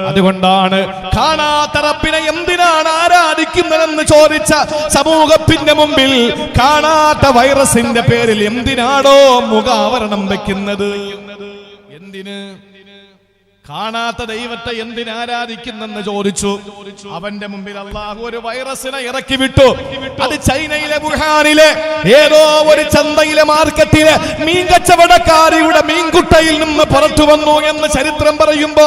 അതുകൊണ്ടാണ് കാണാത്ത റബ്ബിനെ എന്തിനാണ് ആരാധിക്കുന്നതെന്ന് ചോദിച്ച സമൂഹത്തിന്റെ മുമ്പിൽ കാണാത്ത വൈറസിന്റെ പേരിൽ എന്തിനാണോ മുഖാവരണം വെക്കുന്നത്? എന്തിന്? കാണാത്ത ദൈവത്തെ എന്തിനാരാധിക്കുന്നെന്ന് ചോദിച്ചു. അവന്റെ മുമ്പിൽ അള്ളാഹു ഒരു വൈറസിനെ ഇറക്കി വിട്ടു. അത് ചൈനയിലെ വുഹാനിലെ ഏതോ ഒരു ചന്തയിലെ മാർക്കറ്റിലെ മീൻ കച്ചവടക്കാരിയുടെ മീൻകുട്ടയിൽ നിന്ന് പുറത്തു വന്നു എന്ന് ചരിത്രം പറയുമ്പോ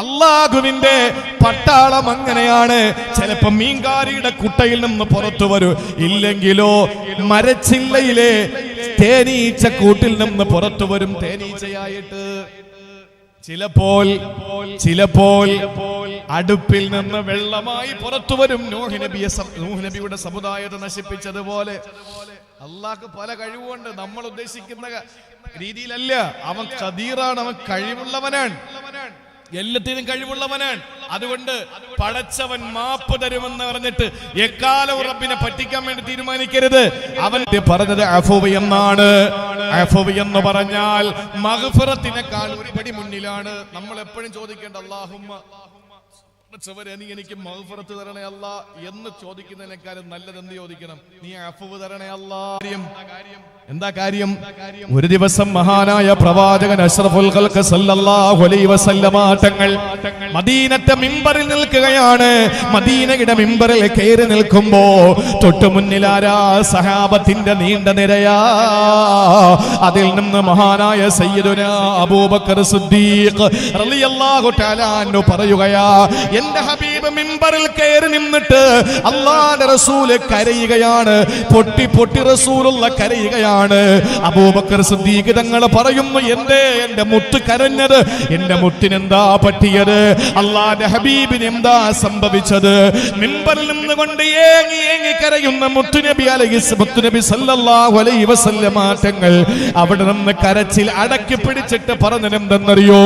അള്ളാഹുവിന്റെ പട്ടാളം അങ്ങനെയാണ്. ചിലപ്പോ മീൻകാരിയുടെ കുട്ടയിൽ നിന്ന് പുറത്തു വരൂ, ഇല്ലെങ്കിലോ മരച്ചില്ലയിലെ തേനീച്ച കൂട്ടിൽ നിന്ന് പുറത്തു വരും തേനീച്ചയായിട്ട്. ചിലപ്പോൾ അടുപ്പിൽ നിന്ന് വെള്ളമായി പുറത്തു വരും. നൂഹ് നബിയുടെ സമുദായത്തെ നശിപ്പിച്ചതുപോലെ അള്ളാഹ്ക്ക് പല കഴിവുണ്ട്. നമ്മൾ ഉദ്ദേശിക്കുന്ന രീതിയിലല്ല. അവൻ ഖദീറാണ്, അവൻ കഴിവുള്ളവനാണ്, എല്ലാത്തിനും കഴിവുള്ളവനാണ്. അതുകൊണ്ട് പടച്ചവൻ മാപ്പ് തരുമെന്ന് പറഞ്ഞിട്ട് എക്കാലവും റബ്ബിനെ പറ്റിക്കാൻ വേണ്ടി തീരുമാനിക്കരുത്. അവൻ പറഞ്ഞത് അഫ്വ് എന്നാണ്. അഫ്വ് എന്ന് പറഞ്ഞാൽ മഗ്ഫിറത്തിനേക്കാൾ ഒരു പടി മുന്നിലാണ്. നമ്മൾ എപ്പോഴും ചോദിക്കേണ്ട അല്ലാഹുമ്മ നീ എനിക്ക് മഗ്ഫിറത്ത് തരണേ അല്ലാ എന്ന് ചോദിക്കുന്നതിനേക്കാളും നല്ലത് എന്ത് ചോദിക്കണം? നീ അഫ്വ് തരണേ അല്ലാ. എന്താ കാര്യം? ഒരു ദിവസം മഹാനായ പ്രവാചകൻ അഷ്റഫുൽ ഖൽഖ് സല്ലല്ലാഹു അലൈഹി വസല്ലമ തങ്ങൾ മദീനത്തെ മിമ്പറിൽ നിൽക്കുകയാണ്. മദീനയുടെ മിമ്പറിൽ കയറി നിൽക്കുമ്പോ തൊട്ടു മുന്നിൽ ആരാ? സഹാബത്തിന്റെ നീണ്ട നിരയാ. അതിൽ നിന്ന് മഹാനായ സയ്യിദുനാ അബൂബക്കർ സിദ്ദീഖ് റളിയല്ലാഹു തആല അൻഹു പറയുകയാ, എന്റെ ഹബീബ് മിമ്പറിൽ കയറി നിന്നിട്ട് അല്ലാഹുവിന്റെ റസൂൽ കരയുകയാണ്. പൊട്ടി പൊട്ടി റസൂലുള്ള കരയുകയാണ്. അബൂബക്കർ സിദ്ദീഖ് തങ്ങൾ പറയുന്നു, എന്റെ മുത്ത് കരഞ്ഞത്? എന്റെ മുത്തിനെന്താ പറ്റിയത്? അല്ലാഹുവിന്റെ ഹബീബിന് എന്താ സംഭവിച്ചത്? മിമ്പറിൽ നിന്നുകൊണ്ട് ഏങ്ങി ഏങ്ങി കരയുന്ന മുത്തുനബി സല്ലല്ലാഹു അലൈഹി വസല്ലമ തങ്ങൾ അവിടെ നിന്ന് കരച്ചിൽ അടക്കി പിടിച്ചിട്ട് പറഞ്ഞത് എന്തെന്നറിയോ?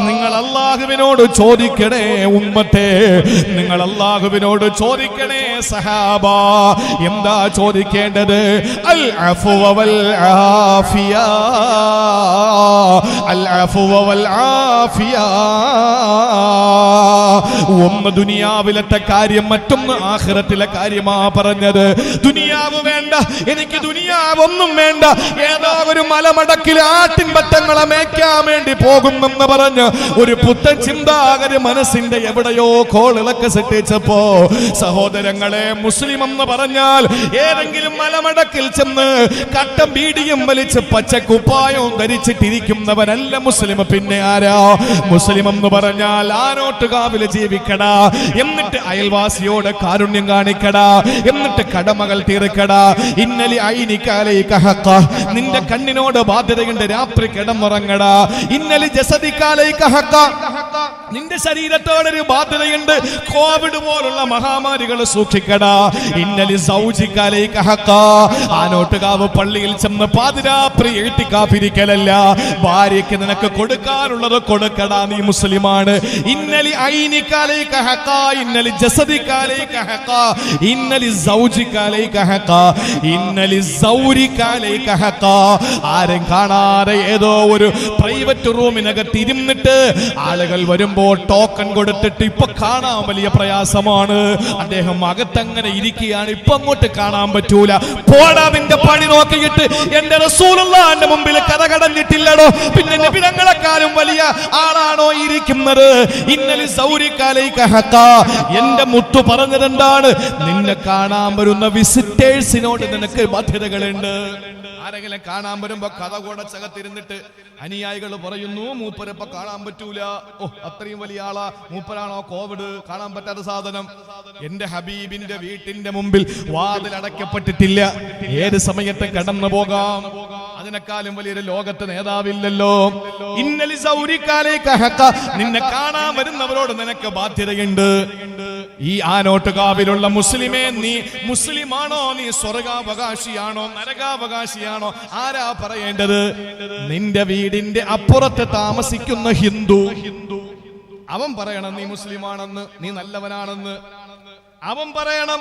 നിങ്ങൾ അല്ലാഹുവിനോട് ചോദിക്കണേ ഉമ്മത്തെ, നിങ്ങൾ അല്ലാഹുവിനോട് ചോദിക്കണേ സഹാബ. എന്താ ചോദിക്കേണ്ടത്? അൽ അഫ്വ വൽ ആഫിയ, അൽ അഫ്വ വൽ ആഫിയ. ഒന്ന് ദുനിയാവിലത്തെ കാര്യം, മറ്റൊന്ന് ആഖിറത്തിലെ കാര്യമാ പറഞ്ഞത്. ദുനിയാവ് വേണ്ട, എനിക്ക് ദുനിയാവ് ഒന്നും വേണ്ട. ഏതാ ഒരു മലമടക്കിൽ ആട്ടിൻപറ്റങ്ങളെ മേയ്ക്കാൻ വേണ്ടി പോകുമെന്ന് പറഞ്ഞ് ഒരു പുത്തൻ ചിന്താഗതി മനസ്സിന്റെ എവിടെയോ കോളിളക്ക് സൃഷ്ടിച്ചപ്പോ, സഹോദരങ്ങളെ, മുസ്ലിം എന്ന് പറഞ്ഞാൽ ഏതെങ്കിലും മലമടക്കിൽ ചെന്ന് കട്ടം ബീഡിയും വലിച്ച് പച്ചക്കുപ്പായവും ധരിച്ചിട്ടിരിക്കുന്നവനല്ല മുസ്ലിം. പിന്നെ ആരാ മുസ്ലിം എന്ന് പറഞ്ഞാൽ? ആനോട്ടുകാവില് ജീവിക്കടാ, എന്നിട്ട് അയൽവാസിയോട് കാരുണ്യം കാണിക്കടാ, എന്നിട്ട് കടമകൾ തീർക്കടാ. ഇന്നലി ഐനികാലൈക ഹഖ, നിന്റെ കണ്ണിനോട് ബാധ്യതയുണ്ട്, രാത്രി കിടന്നുറങ്ങടാ. ഇന്നലി ജസദികാലൈക ഹഖ, നിന്റെ ശരീരത്തോടൊരു ബാധ്യതയുണ്ട്. കോവിഡ് പോലുള്ള മഹാമാരികൾ സൂക്ഷിക്കടാ. ഇന്നലി സൗജിക്കാലേക്ക് ആനോട്ടുകാവ് പള്ളിയിൽ ചെന്ന് പാതിരാത്രി എഴുത്തിക്കാപ്പിരിക്കലല്ല, ഭാര്യയ്ക്ക് നിനക്ക് കൊടുക്കാനുള്ളത് കൊടുക്കടാ, നീ മുസ്ലിമാണ്. ഇന്നലി ഐനിക്കാലേക്ക് ഹക്ക, ഇന്നലി ജസദിക്കാലേക്ക് ഹക്ക, ഇന്നലി സൗജിക്കാലേക്ക് ഹക്ക, ഇന്നലി സൗരിക്കാലേക്ക് ഹക്ക. ആരും കാണാതെ ഏതോ ഒരു പ്രൈവറ്റ് റൂമിനകത്ത് ഇരുന്നിട്ട് ആളുകൾ വരുമ്പോൾ ടോക്കൺ കൊടുത്തിട്ട് ഇപ്പൊ കാണാൻ വലിയ പ്രയാസമാണ്. അദ്ദേഹം അകത്തങ്ങനെ ഇരിക്കുകയാണ്, ഇപ്പൊ അങ്ങോട്ട് കാണാൻ പറ്റൂല. പോടാ, നിന്റെ പണി നോക്കിയിട്ട് എന്റെ റസൂലുള്ളാഹിന്റെ മുമ്പിൽ കടകടഞ്ഞിട്ടില്ലടോ, പിന്നെ നബിതങ്ങളെക്കാളും വലിയ ആളാണോ ഇരിക്കുന്നത്? ഇന്നലെ സൗരിക്കാലേക്ക് ഹക്ക. എന്റെ മുത്തു പറഞ്ഞതെന്താണ്? നിന്നെ കാണാൻ വരുന്ന വിസിറ്റേഴ്സിനോട് നിനക്ക് ബാധ്യതകളുണ്ട്. ആരെങ്കിലും കാണാൻ വരുമ്പോ കഥ കൂടച്ചകത്തിരുന്നിട്ട് അനുയായികൾ പറയുന്നു മൂപ്പരപ്പ കാണാൻ പറ്റൂല. ഓ, അത്രയും വലിയ ആളാ, മൂപ്പരാണോ കോവിഡ്, കാണാൻ പറ്റാത്ത സാധനം. എന്റെ ഹബീബിന്റെ വീട്ടിന്റെ മുമ്പിൽ വാതിൽ അടയ്ക്കപ്പെട്ടിട്ടില്ല, ഏത് സമയത്ത് കടന്നു പോകാം. അതിനേക്കാളും വലിയൊരു ലോകത്ത് നേതാവില്ലല്ലോ. ഇന്നലി സൗരിക്കാലേക്ക് ഹക്ക. നിന്നെ കാണാൻ വരുന്നവരോട് നിനക്ക് ബാധ്യതയുണ്ട്. ഈ ആനോട്ടുകാവിലുള്ള മുസ്ലിമേ, നീ മുസ്ലിമാണോ? നീ സ്വർഗാവകാശിയാണോ നരകാവകാശിയാണോ? ആരാ പറയേണ്ടത്? നിന്റെ വീടിന്റെ അപ്പുറത്ത് താമസിക്കുന്ന ഹിന്ദു, അവൻ പറയണം നീ മുസ്ലിമാണെന്ന്, നീ നല്ലവനാണെന്ന്. അവൻ പറയണം,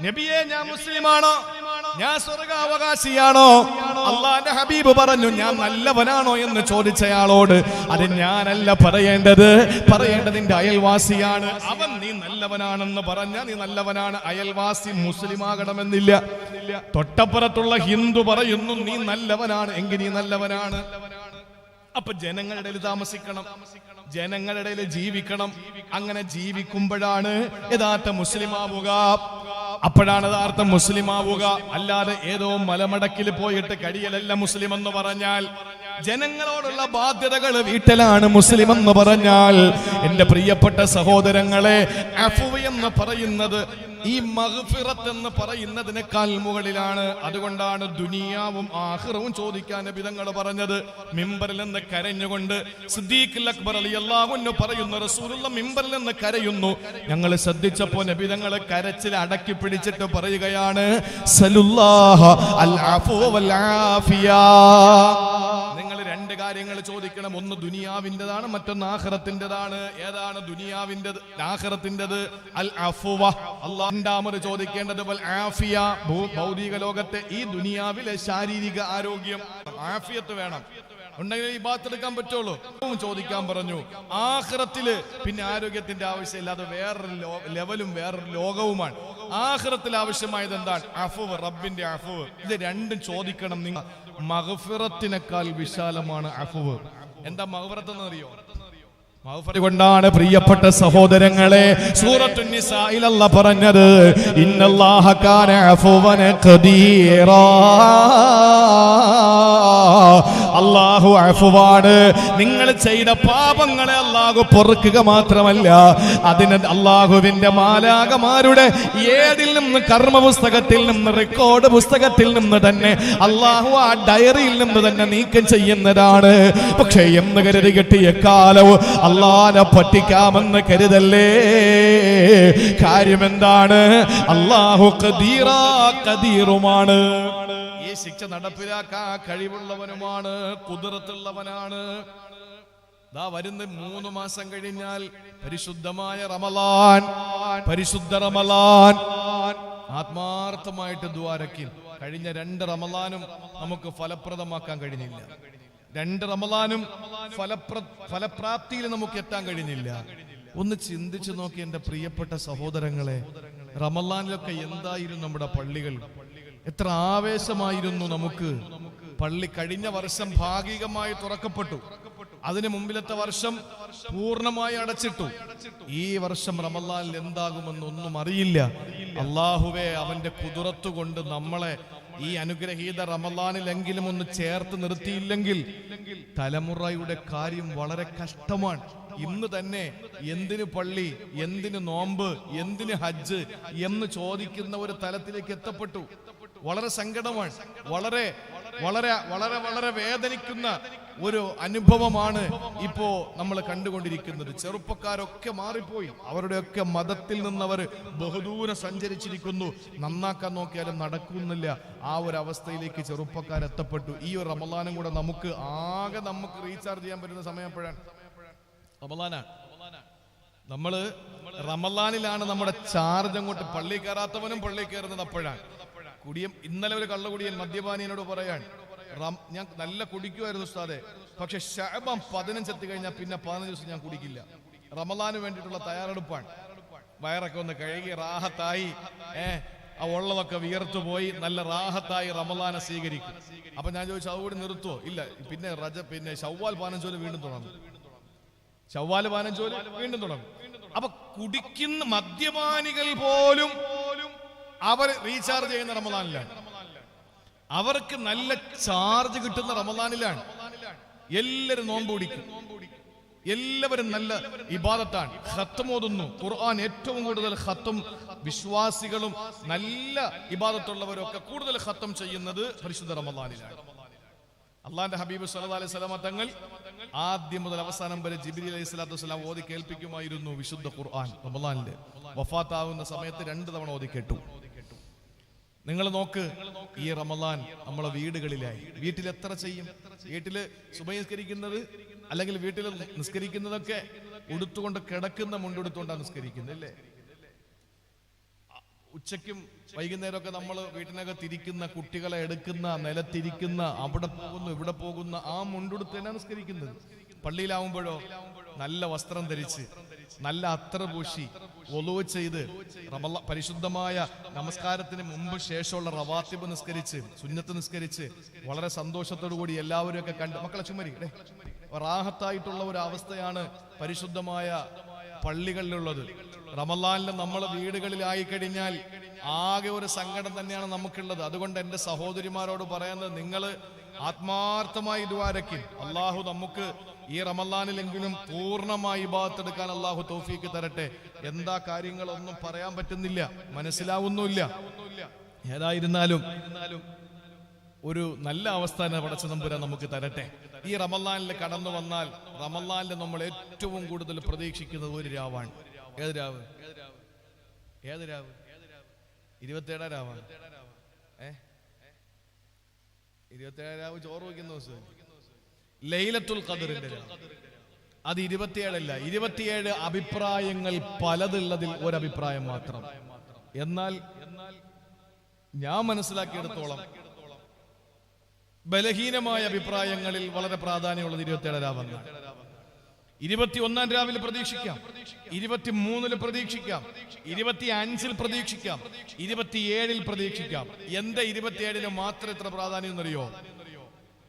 നബിയെ ഞാൻ മുസ്ലിമാണോ, ഞാൻ സ്വർഗാവകാശിയാണോ? അള്ളാന്റെ ഹബീബ് പറഞ്ഞു, ഞാൻ നല്ലവനാണോ എന്ന് ചോദിച്ചയാളോട് അത് ഞാനല്ല പറയേണ്ടത്, പറയേണ്ടതിന്റെ അയൽവാസിയാണ്. അവൻ നീ നല്ലവനാണെന്ന് പറഞ്ഞ നീ നല്ലവനാണ്. അയൽവാസി മുസ്ലിമാകണമെന്നില്ല. തൊട്ടപ്പുറത്തുള്ള ഹിന്ദു പറയുന്നു നീ നല്ലവനാണ്, എങ്കിൽ നീ നല്ലവനാണ്. അപ്പൊ ജനങ്ങളുടെ ഇടയിൽ താമസിക്കണം, ജനങ്ങളുടെ ഇടയിൽ ജീവിക്കണം. അങ്ങനെ ജീവിക്കുമ്പോഴാണ് യഥാർത്ഥ മുസ്ലിം ആവുക. അപ്പോഴാണ് യഥാർത്ഥ മുസ്ലിം ആവുക. അല്ലാതെ ഏതോ മലമടക്കിൽ പോയിട്ട് കഴിയലല്ല മുസ്ലിം എന്ന് പറഞ്ഞാൽ. ജനങ്ങളോടുള്ള ബാധ്യതകൾ വീട്ടിലാണ് മുസ്ലിം എന്ന് പറഞ്ഞാൽ. എന്റെ പ്രിയപ്പെട്ട സഹോദരങ്ങളെ, അഫ്വ് എന്ന് പറയുന്നത് ഈ മഗ്ഫിറത്ത് എന്ന് പറയുന്നതിനേക്കാൾ മുകളിലാണ്. അതുകൊണ്ടാണ് ദുനിയാവും ആഖിറവും ചോദിക്കാൻ നബി തങ്ങൾ പറഞ്ഞത്. മിമ്പറിൽ നിന്ന് കരഞ്ഞുകൊണ്ട് സിദ്ദീഖുൽ അക്ബർ റളിയല്ലാഹു അൻഹു പറയുന്നു, റസൂലുള്ള മിമ്പറിൽ നിന്ന് കരയുന്നു. ഞങ്ങൾ ശ്രദ്ധിച്ചപ്പോൾ നബി തങ്ങൾ കരച്ചിൽ അടക്കി പിടിച്ചിട്ട് പറയുകയാണ്, സലുല്ലാഹ അൽ അഫ്വ വൽ ആഫിയ. നിങ്ങൾ രണ്ട് കാര്യങ്ങൾ ചോദിക്കണം, ഒന്ന് ദുനിയാവിൻ്റെതാണ്, മറ്റൊന്ന് ആഖിറത്തിൻ്റെതാണ്. ഏതാണ് ദുനിയാവിൻ്റെത് ആഖിറത്തിൻ്റെത്? അൽ അഫ്വ. അല്ലാഹ് രണ്ടാമത് ചോദിക്കേണ്ടത് വൽ ആഫിയ, ഭൗതിക ലോകത്തെ ഈ ദുനിയാവിലെ ശാരീരിക ആരോഗ്യം, ആഫിയത്ത് വേണം, ഉണ്ടെങ്കിൽ ഈ ബാത്തെടുക്കാൻ പറ്റുള്ളൂ. ചോദിക്കാൻ പറഞ്ഞു. ആഖിറത്തില് പിന്നെ ആരോഗ്യത്തിന്റെ ആവശ്യമില്ല, അത് വേറൊരു ലെവലും വേറൊരു ലോകവുമാണ്. ആഖിറത്തിൽ ആവശ്യമായത് എന്താണ്? അഫ്വ്, റബ്ബിന്റെ അഫ്വ്. ഇത് രണ്ടും ചോദിക്കണം. നിങ്ങൾ മഗ്ഫിറത്തിനേക്കാൾ വിശാലമാണ് അഫ്വ്. എന്താ മഗ്ഫിറത്ത് എന്ന് അറിയോ? മഗ്ഫിറത്ത് കൊണ്ടാണ് പ്രിയപ്പെട്ട സഹോദരങ്ങളെ സൂറത്തുൻ നിസായിൽ അല്ലാഹ് പറഞ്ഞത്, ഇന്നല്ലാഹ കാന അഫ്വൻ ഖദീറാ. അല്ലാഹു അഫ്വാണ്. നിങ്ങൾ ചെയ്ത പാപങ്ങളെ അല്ലാഹു പൊറുക്കുക മാത്രമല്ല, അതിന് അല്ലാഹുവിന്റെ മാലാഖമാരുടെ ഏതിൽ നിന്ന് കർമ്മ പുസ്തകത്തിൽ നിന്ന്, റെക്കോർഡ് പുസ്തകത്തിൽ നിന്ന് തന്നെ അല്ലാഹു ആ ഡയറിയിൽ നിന്ന് തന്നെ നീക്കം ചെയ്യുന്നതാണ്. പക്ഷേ എന്ന് കരുതി കിട്ടിയ കാലവും അല്ലാഹനെ പറ്റിക്കാമെന്ന് കരുതല്ലേ. കാര്യം എന്താണ്? അല്ലാഹു ഖദീറാ, ഖദീറുമാണ്. ഈ ശിക്ഷ നടപ്പിലാക്കാൻ കഴിവുള്ളവനുമാണ്, ഖുദ്റത്തുള്ളവനാണ്. ദാ വരുന്ന 3 മാസം കഴിഞ്ഞാൽ പരിശുദ്ധമായ റമളാൻ, പരിശുദ്ധ റമളാൻ. ആത്മാർത്ഥമായിട്ട് ദുആരക്കി. കഴിഞ്ഞ 2 റമളാനും നമുക്ക് ഫലപ്രദമാക്കാൻ കഴിഞ്ഞില്ല. 2 റമളാനും ഫലപ്രാപ്തിയിൽ നമുക്ക് എത്താൻ കഴിഞ്ഞില്ല. ഒന്ന് ചിന്തിച്ചു നോക്കി എന്റെ പ്രിയപ്പെട്ട സഹോദരങ്ങളെ, റമളാനിലൊക്കെ എന്തായിരുന്നു നമ്മുടെ പള്ളികൾ? എത്ര ആവേശമായിരുന്നു നമുക്ക്. പള്ളി കഴിഞ്ഞ വർഷം ഭാഗികമായി തുറക്കപ്പെട്ടു, അതിന് മുമ്പിലത്തെ വർഷം പൂർണ്ണമായി അടച്ചിട്ടു. ഈ വർഷം റമളാനിൽ എന്താകുമെന്ന് ഒന്നും അറിയില്ല. അല്ലാഹുവേ, അവന്റെ ഖുദ്റത്ത് കൊണ്ട് നമ്മളെ ഈ അനുഗ്രഹീത റമളാനിലെങ്കിലും ഒന്ന് ചേർത്ത് നിർത്തിയില്ലെങ്കിൽ തലമുറയുടെ കാര്യം വളരെ കഷ്ടമാണ്. ഇന്ന് തന്നെ എന്തിന് പള്ളി, എന്തിന് നോമ്പ്, എന്തിന് ഹജ്ജ് എന്ന് ചോദിക്കുന്ന ഒരു തലത്തിലേക്ക് എത്തപ്പെട്ടു. വളരെ സങ്കടമാണ്, വളരെ വളരെ വളരെ വളരെ വേദനിക്കുന്ന ഒരു അനുഭവമാണ് ഇപ്പോ നമ്മൾ കണ്ടുകൊണ്ടിരിക്കുന്നത്. ചെറുപ്പക്കാരൊക്കെ മാറിപ്പോയി. അവരുടെയൊക്കെ മതത്തിൽ നിന്നവർ ബഹുദൂരം സഞ്ചരിച്ചിരിക്കുന്നു. നന്നാക്കാൻ നോക്കിയാലും നടക്കുന്നില്ല. ആ ഒരു അവസ്ഥയിലേക്ക് ചെറുപ്പക്കാരെത്തപ്പെട്ടു. ഈ ഒരു റമളാനും കൂടെ നമുക്ക് റീചാർജ് ചെയ്യാൻ പറ്റുന്ന സമയം എപ്പോഴാണ്? റമളാനാണ്. നമ്മള് റമളാനിലാണ് നമ്മുടെ ചാർജ്. അങ്ങോട്ട് പള്ളി കയറാത്തവനും പള്ളി കയറുന്നത് അപ്പോഴാണ്. ഇന്നലെ ഒരു കള്ളകുടിയൻ മദ്യപാനിയോട് പറയാൻ, ഞാൻ നല്ല കുടിക്കുമായിരുന്നു ഉസ്താദെ, പക്ഷെ ശഅബാൻ 15 എത്തിക്കഴിഞ്ഞാൽ പിന്നെ 15 ദിവസം ഞാൻ കുടിക്കില്ല. റമളാന് വേണ്ടിയിട്ടുള്ള തയ്യാറെടുപ്പാണ്. വയറൊക്കെ ഒന്ന് കഴുകി റാഹത്തായി, ആ ഉള്ളതൊക്കെ വിയർത്തു പോയി നല്ല റാഹത്തായി റമളാനെ സ്വീകരിക്കും. അപ്പൊ ഞാൻ ചോദിച്ചു, അതുകൂടി നിർത്തുവോ? ഇല്ല, പിന്നെ ശവ്വാൽ 15 വീണ്ടും തുടങ്ങും. ശവ്വാൽ 15 വീണ്ടും തുടങ്ങും. അപ്പൊ കുടിക്കുന്ന മദ്യപാനികൾ പോലും അവർ റീചാർജ് ചെയ്യുന്ന റമളാനിലാണ്. അവർക്ക് നല്ല ചാർജ് കിട്ടുന്ന റമളാനിലാണ്. എല്ലാവരും നോമ്പ് പിടിക്കും, എല്ലാവരും നല്ല ഇബാദത്താണ്. ഖത്ം ഓതുന്നു, ഖുർആൻ ഏറ്റവും കൂടുതൽ ഖത്ം വിശ്വാസികളും നല്ല ഇബാദത്തുള്ളവരൊക്കെ കൂടുതൽ ഖത്ം ചെയ്യുന്നത് പരിശുദ്ധ റമളാനിലാണ്. അള്ളാന്റെ ഹബീബ് സല്ലല്ലാഹു അലൈഹി വസല്ലം തങ്ങൾ ആദ്യം മുതൽ അവസാനം വരെ ജിബ്രീൽ അലൈഹി സ്വലാത്തു വസ്സലാം ഓതി കേൾപ്പിക്കുമായിരുന്നു വിശുദ്ധ ഖുർആൻ. റമളാനിലെ വഫാത്താവുന്ന സമയത്ത് 2 തവണ ഓതി കേട്ടു. നിങ്ങൾ നോക്ക്, ഈ റമളാൻ നമ്മളെ വീടുകളിലായി. വീട്ടിൽ എത്ര ചെയ്യും? വീട്ടില് സുബഹി നിസ്കരിക്കുന്നത് അല്ലെങ്കിൽ വീട്ടിൽ നിസ്കരിക്കുന്നതൊക്കെ ഉടുത്തുകൊണ്ട് കിടക്കുന്ന മുണ്ടെടുത്തുകൊണ്ടാണ് നിസ്കരിക്കുന്നത്, അല്ലേ? ഉച്ചയ്ക്കും വൈകുന്നേരമൊക്കെ നമ്മൾ വീട്ടിനകത്ത് ഇരിക്കുന്ന കുട്ടികളെ എടുക്കുന്ന, നിലത്തിരിക്കുന്ന, അവിടെ പോകുന്നു ഇവിടെ പോകുന്ന ആ മുണ്ടെടുത്ത് തന്നെ നിസ്കരിക്കുന്നത്. പള്ളിയിലാവുമ്പോഴോ നല്ല വസ്ത്രം ധരിച്ച് നല്ല അത്തർ പൂശി വൊളൂ ചെയ്ത് പരിശുദ്ധമായ നമസ്കാരത്തിന് മുമ്പ് ശേഷമുള്ള റവാത്തിബ് നിസ്കരിച്ച് സുന്നത്ത് നിസ്കരിച്ച് വളരെ സന്തോഷത്തോടു കൂടി എല്ലാവരും ഒക്കെ കണ്ട് മക്കളെ ചുമരി റാഹത്തായിട്ടുള്ള ഒരു അവസ്ഥയാണ് പരിശുദ്ധമായ പള്ളികളിലുള്ളത്. റമളാനിൽ നമ്മൾ വീടുകളിലായി കഴിഞ്ഞാൽ ആകെ ഒരു സങ്കടം തന്നെയാണ് നമുക്കുള്ളത്. അതുകൊണ്ട് എൻ്റെ സഹോദരിമാരോട് പറയുന്നത്, നിങ്ങൾ ആത്മാർത്ഥമായി ദുആരക്കിൻ. അള്ളാഹു നമുക്ക് ഈ റമളാനിലെങ്കിലും പൂർണ്ണമായി ഇബാദത്ത് എടുക്കാൻ അള്ളാഹു തൗഫീക്ക് തരട്ടെ. എന്താ കാര്യങ്ങളൊന്നും പറയാൻ പറ്റുന്നില്ല, മനസ്സിലാവുന്നില്ല. ഏതായിരുന്നാലും ഒരു നല്ല അവസ്ഥ തന്നെ പടച്ച തമ്പുരാൻ നമുക്ക് തരട്ടെ. ഈ റമളാനിൽ കടന്നു വന്നാൽ റമളാനിൽ നമ്മൾ ഏറ്റവും കൂടുതൽ പ്രതീക്ഷിക്കുന്നത് ഒരു രാവാണ്. ഏത് രാവ്? 27 രാവാണ്. 27 രാവ് ചോറ് വയ്ക്കുന്ന ദിവസം ലൈലത്തുൽ ഖദറിന്റെ രാവ്. അത് 27 അല്ല, 27 അഭിപ്രായങ്ങൾ പലതുള്ളതിൽ ഒരഭിപ്രായം മാത്രം. എന്നാൽ ഞാൻ മനസ്സിലാക്കിയെടുത്തോളം ബലഹീനമായ അഭിപ്രായങ്ങളിൽ വളരെ പ്രാധാന്യമുള്ളത് 27 രാവെന്ന്. 21 രാവിൽ പ്രതീക്ഷിക്കാം, 23 പ്രതീക്ഷിക്കാം, 25 പ്രതീക്ഷിക്കാം, 27 പ്രതീക്ഷിക്കാം. എന്താ 27 മാത്രം എത്ര പ്രാധാന്യം എന്നറിയോ?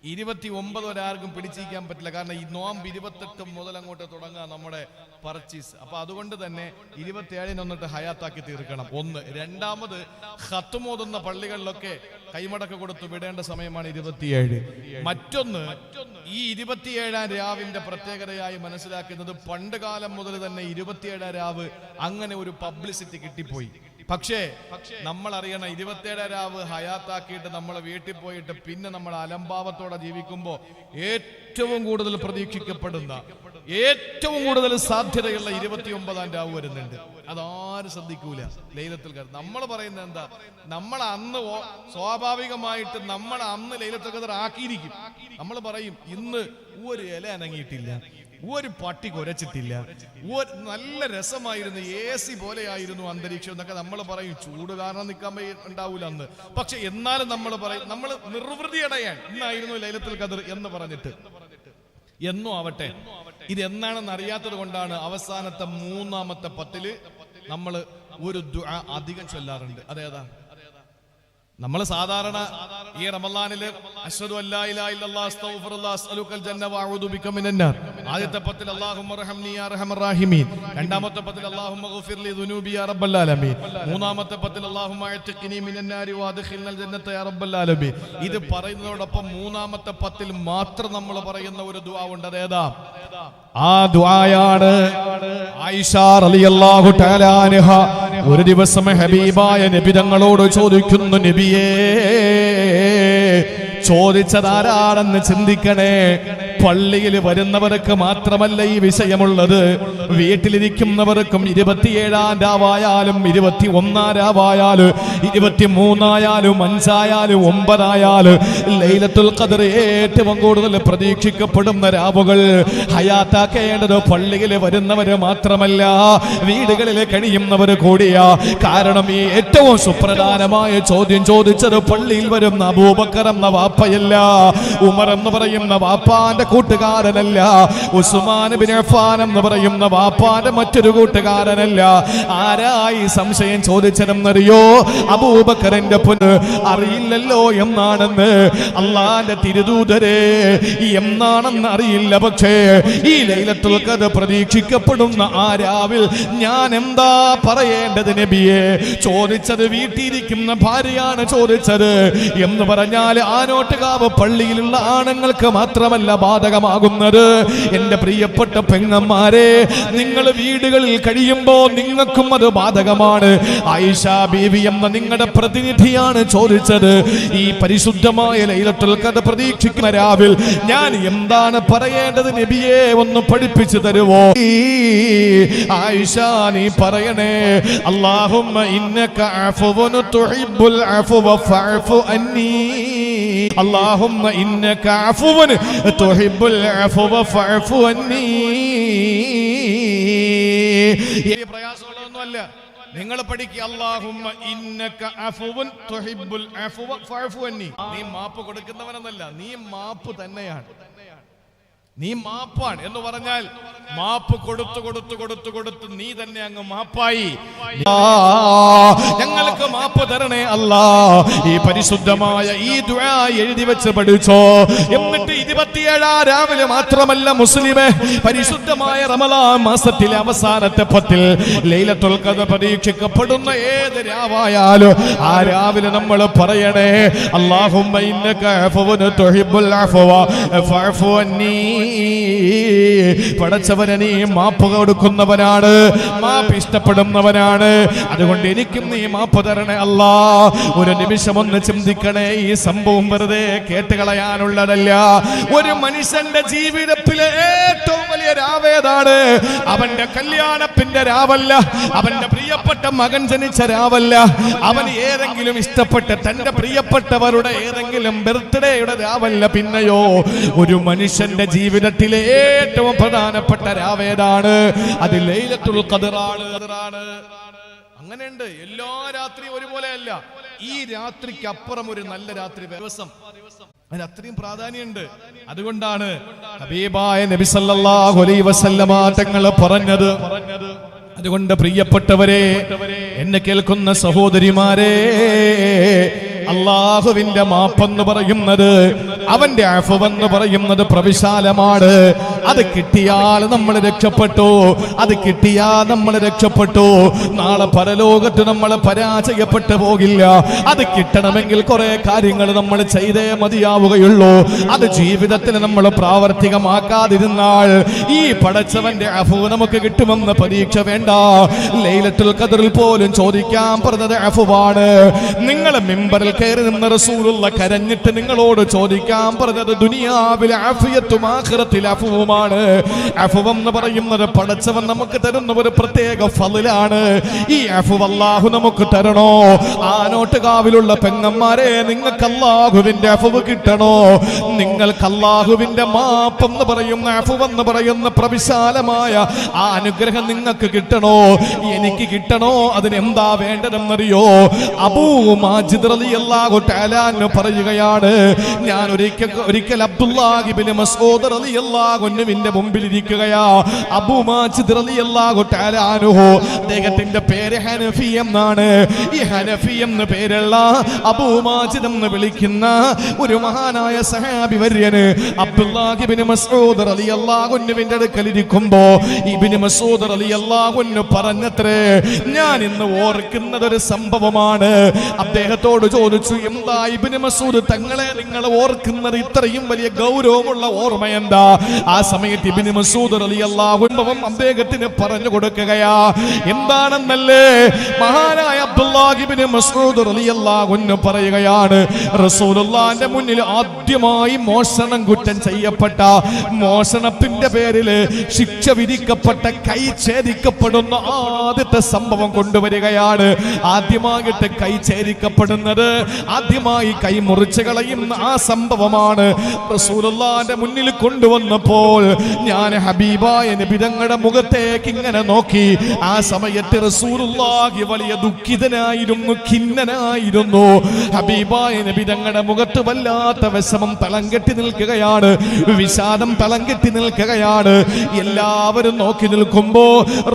29 ഒരാർക്കും പിടിച്ചിരിക്കാൻ പറ്റില്ല. കാരണം ഈ നോമ്പ് 28 മുതൽ അങ്ങോട്ട് തുടങ്ങുക നമ്മുടെ പർച്ചേസ്. അപ്പൊ അതുകൊണ്ട് തന്നെ 27 ഒന്നിട്ട് ഹയാത്താക്കി തീർക്കണം. ഒന്ന്. രണ്ടാമത് ഖത്ം ഓതുന്ന പള്ളികളിലൊക്കെ കൈമടക്ക് കൊടുത്ത് വിടേണ്ട സമയമാണ് 27. മറ്റൊന്ന്, ഈ 27 രാവിന്റെ പ്രത്യേകതയായി മനസ്സിലാക്കുന്നത് പണ്ട് കാലം മുതൽ തന്നെ 27 രാവ് അങ്ങനെ ഒരു പബ്ലിസിറ്റി കിട്ടിപ്പോയി. പക്ഷേ നമ്മൾ അറിയണം, 27 രാവ് ഹയാത്താക്കിയിട്ട് നമ്മളെ വീട്ടിൽ പോയിട്ട് പിന്നെ നമ്മൾ അലംഭാവത്തോടെ ജീവിക്കുമ്പോൾ ഏറ്റവും കൂടുതൽ പ്രതീക്ഷിക്കപ്പെടുന്ന, ഏറ്റവും കൂടുതൽ സാധ്യതയുള്ള 29 രാവ് വരുന്നുണ്ട്. അതാരും ശ്രദ്ധിക്കൂല. ലൈലത്തുൽ ഖദർ നമ്മൾ പറയുന്നത് എന്താ? നമ്മൾ അന്ന് സ്വാഭാവികമായിട്ട് നമ്മൾ അന്ന് ലൈലത്തുൽ ഖദർ ആക്കിയിരിക്കും. നമ്മൾ പറയും, ഇന്ന് ഒരു ഇല അനങ്ങിയിട്ടില്ല, ഒരു പട്ടി കുരച്ചിട്ടില്ല, നല്ല രസമായിരുന്നു, AC പോലെയായിരുന്നു അന്തരീക്ഷം എന്നൊക്കെ നമ്മൾ പറയും. ചൂട് കാരണം നിൽക്കാൻ ഉണ്ടാവൂല അന്ന്. പക്ഷെ എന്നാലും നമ്മൾ പറയും, നമ്മൾ നിർവൃതി അടയാൻ ഇന്നായിരുന്നു ലൈലത്തുൽ ഖദർ എന്ന് പറഞ്ഞിട്ട്. എന്നും ആവട്ടെ, ഇതെന്നാണെന്ന് അറിയാത്തത് കൊണ്ടാണ് അവസാനത്തെ 3-ാമത്തെ 10 നമ്മൾ ഒരു ദുആ അധികം ചൊല്ലാറുണ്ട്. അതേതാ? നമ്മൾ സാധാരണ ഈ റമളാനില് അശ്ഹദു അല്ലാ ഇലാഹ ഇല്ലല്ലാഹ് അസ്തഗ്ഫിറുല്ലാഹ് അസ്അലുക്കൽ ജന്ന വഅഊദു ബിക മിനന്നാർ. ആദ്യത്തെ 10 അല്ലാഹുമ്മ റഹംനി യാ അർഹമർ റഹീമീൻ. രണ്ടാമത്തെ 10 അല്ലാഹുമ്മ ഗഫിർ ലി ദുനൂബി യാ റബ്ബൽ ആലമീൻ. മൂന്നാമത്തെ 10 അല്ലാഹുമ്മ അഅ്തിഖ്നി മിനന്നാരി വഅദ്ഖിൽനൽ ജന്നത യാ റബ്ബൽ ആലമീൻ. ഇത് പറയുന്നതോടൊപ്പം 3-ാമത്തെ 10 മാത്രം നമ്മൾ പറയുന്ന ഒരു ദുആ ഉണ്ട്. അതേതാ? ആ ദുആയാണ് ആയിഷ റളിയല്ലാഹു തആല അൻഹ ഒരു ദിവസം ഹബീബായ നബി തങ്ങളോട് ചോദിക്കുന്നു, നബിയേ ചോദിച്ചതാരാണെന്ന് ചിന്തിക്കണേ. പള്ളിയിൽ വരുന്നവർക്ക് മാത്രമല്ല ഈ വിഷയമുള്ളത്, വീട്ടിലിരിക്കുന്നവർക്കും 27-ാം രാവായാലും 21-ാം രാവായാലും 23-ആയാലും 5-ആയാലും 9-ആയാലും ലൈലത്തുൽ ഖദർ ഏറ്റവും കൂടുതൽ പ്രതീക്ഷിക്കപ്പെടുന്ന രാവുകൾ ഹയാത്താക്കേണ്ടത് പള്ളിയിൽ വരുന്നവര് മാത്രമല്ല, വീടുകളിൽ കഴിയുന്നവർ കൂടിയാ. കാരണം ഈ ഏറ്റവും സുപ്രധാനമായ ചോദ്യം ചോദിച്ചത് പള്ളിയിൽ വരുന്ന അബൂബക്കർ എന്ന വാപ്പയല്ല, ഉമർ എന്ന് പറയുന്ന വാപ്പാന്റെ കൂട്ടുകാരനല്ല, ഉസ്മാൻ ബിൻ അഫ്ഫാൻ എന്ന് പറയുന്ന വാപ്പാന്റെ മറ്റൊരു കൂട്ടുകാരനല്ല. ആരായി സംശയം ചോദിച്ചതെന്നറിയോ? അബൂബക്കറിന്റെ പൊന്ന് അറിയില്ലല്ലോ എന്നാണെന്ന്. അള്ളാന്റെ തിരുദൂതരെ എന്നാണെന്ന് അറിയില്ല, പക്ഷേ ഈ ലൈലത്തുൽ ഖദർ പ്രതീക്ഷിക്കപ്പെടുന്ന ആ രാവിൽ ഞാൻ എന്താ പറയേണ്ടത് നബിയെ? ചോദിച്ചത് വീട്ടിലിരിക്കുന്ന ഭാര്യയാണ് ചോദിച്ചത് എന്ന് പറഞ്ഞാൽ ആനോട്ടുകാവ് പള്ളിയിലുള്ള ആണുങ്ങൾക്ക് മാത്രമല്ല ബാധകമാകുന്നത്. എന്റെ പ്രിയപ്പെട്ട പെങ്ങന്മാരെ, നിങ്ങൾ വീടുകളിൽ കഴിയുമ്പോൾ നിങ്ങൾക്കും അത് ബാധകമാണ്. ആയിഷ ബീവി എന്ന നിങ്ങളുടെ പ്രതിനിധിയാണ് ചോദിച്ചത്, ഈ പരിശുദ്ധമായ ലൈലത്തുൽ ഖദർ പ്രതീക്ഷിക്കുന്ന രാവിൽ ഞാൻ എന്താണ് പറയേണ്ടത് നബിയെ, ഒന്ന് പഠിപ്പിച്ചു തരുവോ? ആയിഷ നീ പറയണേ, അല്ലാഹുമ്മ ഇന്നക അഫ്വുൻ തുഹിബ്ബുൽ അഫ്വ ഫഅഫു അന്നി. അല്ലാഹുമ്മ ഇന്നക അഫ്വുൻ തുഹിബ്ബുൽ അഫ്വ ഫഅഫു അന്നി. ഈ പ്രയാസമുള്ളതൊന്നുമല്ല, നിങ്ങൾ പഠിക്കുക. അല്ലാഹുമ്മ ഇന്നക അഫ്വുൻ തുഹിബ്ബുൽ അഫ്വ ഫഅഫു അന്നി. നീ മാപ്പ് കൊടുക്കുന്നവനെന്നല്ല, നീ മാപ്പ് തന്നെയാണ്. നീ മാപ്പാണ് എന്ന് പറഞ്ഞാൽ മാപ്പ് കൊടുത്തു കൊടുത്തു കൊടുത്തു കൊടുത്ത് നീ തന്നെ അങ്ങ് മാപ്പായി. ഞങ്ങൾക്ക് മാപ്പ് തരണേ അല്ലാ. ഈ പരിശുദ്ധമായ ഈ ദുആ എഴുതി വെച്ച് പഠിച്ചോ. എന്നിട്ട് 27-ാം രാവിലെ മാത്രമല്ല മുസ്ലിമേ, പരിശുദ്ധമായ റമളാൻ മാസത്തിലെ അവസാനത്തെ 10-ൽ ലൈലത്തുൽ ഖദർ പ്രതീക്ഷിക്കപ്പെടുന്ന ഏത് രാവായാലും ആ രാവിലെ നമ്മൾ പറയണേ, അല്ലാഹുമ്മ ഇന്നക അഫ്വുൻ തുഹിബ്ബുൽ അഫ്വ ഫഅഫു അന്നി. പടച്ചവനെ നീ മാപ്പ് കൊടുക്കുന്നവനാണ്, മാപ്പ് ഇഷ്ടപ്പെടുന്നവനാണ്. അതുകൊണ്ട് എനിക്കും നീ മാപ്പ് തരണേ അല്ലാ. ഒരു നിമിഷം ഒന്ന് ചിന്തിക്കണേ, ഈ സംഭവം വെറുതെ കേട്ടുകളയാനുള്ളതല്ല. ഒരു മനുഷ്യന്റെ ജീവിതത്തിലെ ഏറ്റവും വലിയ രാവേതാണ്. അവന്റെ കല്യാണത്തിന്റെ രാവല്ല, അവന്റെ പ്രിയപ്പെട്ട മകൻ ജനിച്ച രാവല്ല, അവൻ ഏതെങ്കിലും ഇഷ്ടപ്പെട്ട തന്റെ പ്രിയപ്പെട്ടവരുടെ ഏതെങ്കിലും ബർത്ത്ഡേയുടെ രാവല്ല. പിന്നെയോ ഒരു മനുഷ്യന്റെ ജീവിതത്തിലെ ഏറ്റവും പ്രധാനപ്പെട്ട രാവേതാണ്, അത് ലൈലത്തുൽ ഖദറാണ്. അങ്ങനെയുണ്ട്, എല്ലാ രാത്രിയും ഒരുപോലെയല്ല. ഈ രാത്രിക്ക് അപ്പുറം ഒരു നല്ല രാത്രി ദിവസം, അതിന് അത്രയും പ്രാധാന്യമുണ്ട്. അതുകൊണ്ടാണ് ഹബീബായ നബി സല്ലല്ലാഹു അലൈഹി വസല്ലമ തങ്ങൾ പറഞ്ഞത്. അതുകൊണ്ട് പ്രിയപ്പെട്ടവരെ, എന്നെ കേൾക്കുന്ന സഹോദരിമാരെ, അള്ളാഹുവിന്റെ മാപ്പെന്ന് പറയുന്നത്, അവന്റെ അഫ്വെന്ന് പറയുന്നത് പ്രവിശാലമാണ്. അത് കിട്ടിയാൽ നമ്മൾ രക്ഷപ്പെട്ടു, അത് കിട്ടിയാൽ നമ്മൾ രക്ഷപ്പെട്ടു. നാളെ പരലോകത്ത് നമ്മൾ പരാജയപ്പെട്ടു പോകില്ല. അത് കിട്ടണമെങ്കിൽ കുറെ കാര്യങ്ങൾ നമ്മൾ ചെയ്തേ മതിയാവുകയുള്ളൂ. അത് ജീവിതത്തിൽ നമ്മൾ പ്രാവർത്തികമാക്കാതിരുന്നാൽ ഈ പടച്ചവന്റെ അഫ്വ് നമുക്ക് കിട്ടുമെന്ന് പരീക്ഷ വേണ്ട. ലൈലത്തുൽ ഖദറിൽ പോലും ചോദിക്കാൻ പറഞ്ഞത് അഫ്വാണ്. നിങ്ങൾ മിമ്പറിൽ കയറി നിന്ന് റസൂലുള്ള കരഞ്ഞിട്ട് നിങ്ങളോട് ചോദിക്കാൻ പറഞ്ഞത് ദുനിയാവിലെ ആഫിയത്തും ആഖിറത്തിലെ അഫ്വുമാണ്. അഫ്വ് എന്ന് പറയുന്നത് പടച്ചവൻ നമുക്ക് തരുന്ന ഒരു പ്രത്യേക ഫളിലാണ്. ഈ അഫ്വ് അല്ലാഹു നമുക്ക് തരണോ? ആനോട്ടുകാവിലുള്ള പെങ്ങന്മാരെ, നിങ്ങൾക്ക് അല്ലാഹുവിന്റെ അഫ്വ് കിട്ടണോ? നിങ്ങൾക്ക് അല്ലാഹുവിന്റെ മാപ്പെന്ന് പറയുന്ന അഫ്വ് എന്ന് പറയുന്ന പ്രവിശാലമായ ആ അനുഗ്രഹം നിങ്ങൾക്ക് കിട്ടണോ? എനിക്ക് കിട്ടണോ? അതിനെന്താ വേണ്ടതെന്നറിയോ? അബൂ മാജിദ് റളിയല്ലാഹു തആല അൻഹു പറയുകയാണ്, ഞാൻ ഒരിക്കൽ അബ്ദുല്ലാഹി ഇബ്നു മസ്ഊദ് റളിയല്ലാഹു അൻഹുവിന്റെ മുമ്പിൽ ഇരിക്കുകയാ. അബൂ മാജിദ് റളിയല്ലാഹു തആല അൻഹു, അദ്ദേഹത്തിന്റെ പേര് ഹനഫി എന്നാണ്. ഈ ഹനഫി എന്ന പേരുള്ള അബൂ മാജിദ് എന്ന് വിളിക്കുന്ന ഒരു മഹാനായ സഹാബി വര്യന് അബ്ദുല്ലാഹി ഇബ്നു മസ്ഊദ് റളിയല്ലാഹു അൻഹുവിന്റെ അടുക്കൽ ഇരിക്കുമ്പോ ഇബ്നു മസ്ഊദ് റളിയല്ലാഹു അൻഹു പറഞ്ഞത്രേ, ഞാൻ ഇന്ന് ഓർക്കുന്നത് ഒരു സംഭവമാണ്. അദ്ദേഹത്തോട് ചോദിച്ചു, എന്താ ഇബ്നു മസ്ഊദ് തങ്ങളെ നിങ്ങൾ ഓർക്കുന്നത് ഇത്രയും വലിയ ഗൗരവമുള്ള ഓർമ്മ എന്താ? ആ സമയത്ത് ഇബ്നു മസ്ഊദ് റളിയല്ലാഹു അൻഹു അദ്ദേഹത്തിന് പറഞ്ഞു കൊടുക്കുകയാ. എന്താണെന്നല്ലേ, മഹാനായ അബ്ദുല്ലാഹി ഇബ്നു മസ്ഊദ് റളിയല്ലാഹു അൻഹു പറയുകയാണ്, റസൂലുള്ളാഹിന്റെ മുന്നിൽ ആദ്യമായി മോഷണം കുറ്റം ചെയ്യപ്പെട്ട, മോഷണത്തിന്റെ പേരിൽ ശിക്ഷ വിധിക്കപ്പെട്ട, കൈ ഛേദിക്കപ്പെടുന്ന ആദ്യത്തെ സംഭവം കൊണ്ടുവരികയാണ്. ആദ്യമായിട്ട് കൈ ഛേദിക്കപ്പെടുന്നത്, ആദ്യമായി കൈ മുറിച്ച് കളയുന്ന ആ സംഭവമാണ് റസൂലുള്ളാഹിന്റെ മുന്നിൽ കൊണ്ടുവന്നപ്പോൾ ഞാൻ ഹബീബായ നബി തങ്ങളുടെ മുഖത്തേക്ക് ഇങ്ങനെ നോക്കി. ആ സമയത്ത് റസൂലുള്ളാഹി വലിയ ദുഃഖിതനായിരുന്നു, ഖിന്നനായിരുന്നു. ഹബീബായ നബി തങ്ങളുടെ മുഖത്ത് വല്ലാത്ത വിഷമം തളം കെട്ടി നിൽക്കുകയാണ്, വിഷാദം തളം കെട്ടി നിൽക്കുകയാണ്. എല്ലാവരും നോക്കി നിൽക്കുമ്പോ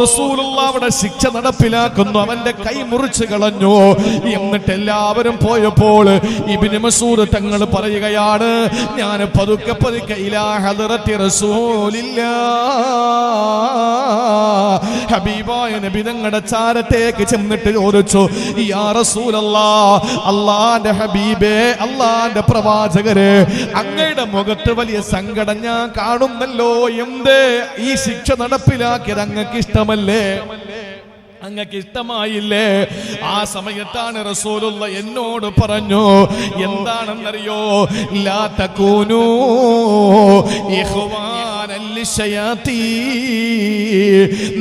റസൂലുള്ളാഹി അവിടെ ശിക്ഷ നടപ്പിലാക്കുന്നു, അവന്റെ കൈ മുറിച്ച് കളഞ്ഞു. എന്നിട്ട് എല്ലാവരും പോയപ്പോൾ ഇബ്നു മസ്ഊദ് തങ്ങൾ പറയുകയാണ്, ഞാൻ പതുക്കെ പതുക്കെ ഇലാ ഹദറത്തി റസൂലില്ലാഹ്, ഹബീബായ നബി തങ്ങളുടെ ചാരത്തേക്ക് ചെന്നിട്ട് ചോദിച്ചു, യാ റസൂലല്ലാഹ്, അല്ലാഹുവിന്റെ ഹബീബേ, അല്ലാഹുവിന്റെ പ്രവാചകരെ, അങ്ങയുടെ മുഖത്ത് വലിയ സങ്കടം ഞാൻ കാണുന്നല്ലോ. എന്തേ ഈ ശിക്ഷ നടപ്പിലാക്കിയത് അങ്ങക്ക് ഇഷ്ടമല്ലേ? അങ്ങക്ക് ഇഷ്ടമായില്ലേ? ആ സമയത്താണ് റസൂലുള്ള എന്നോട് പറഞ്ഞു, എന്താണെന്നറിയോ, ലാ തകൂനൂ ഇഖ്വാനൽ ലിശയാത്തീൻ,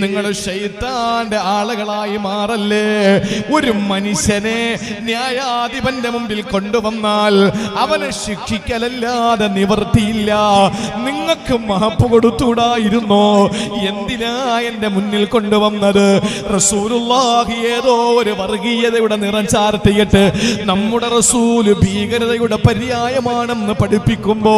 നിങ്ങൾ ശൈത്താന്റെ ആളുകളായി മാറല്ലേ. ഒരു മനുഷ്യനെ ന്യായാധിപന്റെ മുമ്പിൽ കൊണ്ടുവന്നാൽ അവനെ ശിക്ഷിക്കലല്ലാതെ നിവർത്തിയില്ല. നിങ്ങൾക്ക് മാപ്പ് കൊടുത്തുകൂടായിരുന്നോ? എന്തിനാ എന്റെ മുന്നിൽ കൊണ്ടുവന്നത്? റസൂലുള്ളാഹി ഏതോ ഒരു വർഗീയതയുടെ നിറം ചാർത്തിയിട്ട് നമ്മുടെ റസൂല് ഭീകരതയുടെ പര്യായമാണെന്ന് പഠിപ്പിക്കുമ്പോ,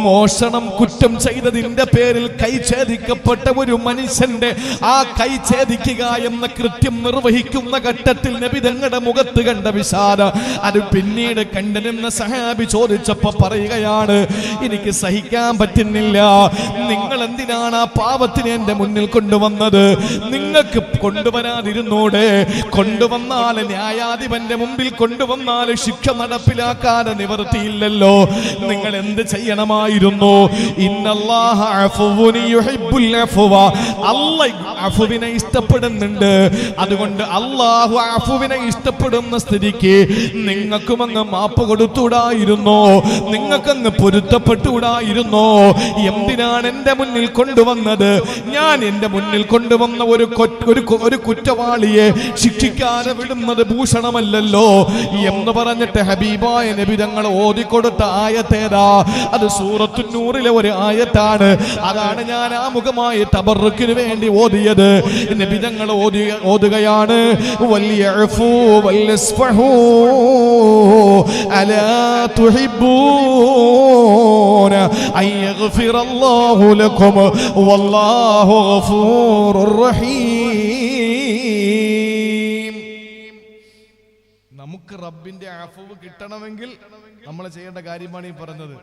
മോഷണം കുറ്റം ചെയ്തതിന്റെ പേരിൽ കൈ ഛേദിക്കപ്പെട്ട ഒരു മനുഷ്യന്റെ ആ കൈ ഛേദിക്കുക എന്ന കൃത്യം നിർവഹിക്കുന്ന ഘട്ടത്തിൽ നബി തങ്ങളുടെ മുഖത്ത് കണ്ട വിഷാദം, അത് പിന്നീട് കണ്ടെന്ന സഹാബി ചോദിച്ചപ്പോ പറയുകയാണ്, എനിക്ക് സഹിക്കാൻ പറ്റുന്നില്ല. നിങ്ങൾ എന്തിനാണ് ആ പാവത്തിനെ എന്റെ മുന്നിൽ കൊണ്ടുവന്നത്? നിങ്ങൾക്ക് കൊണ്ടുവരാതിരുന്നൂടെ? കൊണ്ടുവന്നാൽ ന്യായാധിപന്റെ മുമ്പിൽ കൊണ്ടുവന്നാൽ ശിക്ഷ നടപ്പിലാക്കാതെ നിവർത്തിയില്ലല്ലോ. നിങ്ങൾ എന്ത് ചെയ്യണമായിരുന്നു? ഇന്നല്ലാഹ അഫ്വുൻ യുഹിബ്ബുൽ അഫ്വ, അല്ലാഹു അഫ്വിനെ ഇഷ്ടപ്പെടുന്നുണ്ട്. അതുകൊണ്ട് അല്ലാഹു അഫ്വിനെ ഇഷ്ടപ്പെടുന്ന സ്ഥിതിക്ക് നിങ്ങൾക്കും അങ്ങ് മാപ്പ് കൊടുത്തുകൂടായിരുന്നോ? നിങ്ങൾക്കങ്ങ് പൊരുത്തപ്പെട്ടുകൂടായിരുന്നോ? എന്തിനാണ് എന്റെ മുന്നിൽ കൊണ്ടുവന്നത്? ഞാൻ എന്റെ മുന്നിൽ കൊണ്ടുവന്ന ഒരു കുറ്റവാളിയെ ശിക്ഷിക്കാതെ വിടുന്നത് ഭൂഷണമല്ലല്ലോ എന്ന് പറഞ്ഞിട്ട് ഹബീബായ നബി തങ്ങൾ ഓതിക്കൊടുത്ത ആയത്തേതാ? അത് സൂറത്തുൻ നൂറിലെ ഒരു ആയത്താണ്. അതാണ് ഞാൻ ആമുഖമായി തബറുക്കിന് വേണ്ടി ഓതിയത്. നബി തങ്ങൾ ഓതുകയാണ്, വൽയഅഫു വൽയസ്ഫഹു അലാ തുഹിബ്ബൂന അൻ യഗ്ഫിറല്ലാഹു ലക്കും വല്ലാഹു ഗഫൂറുർ റഹീം. നമുക്ക് റബ്ബിന്റെ അഫ്വ് കിട്ടണമെങ്കിൽ നമ്മൾ ചെയ്യേണ്ട കാര്യമാണ് ഈ പറഞ്ഞത്.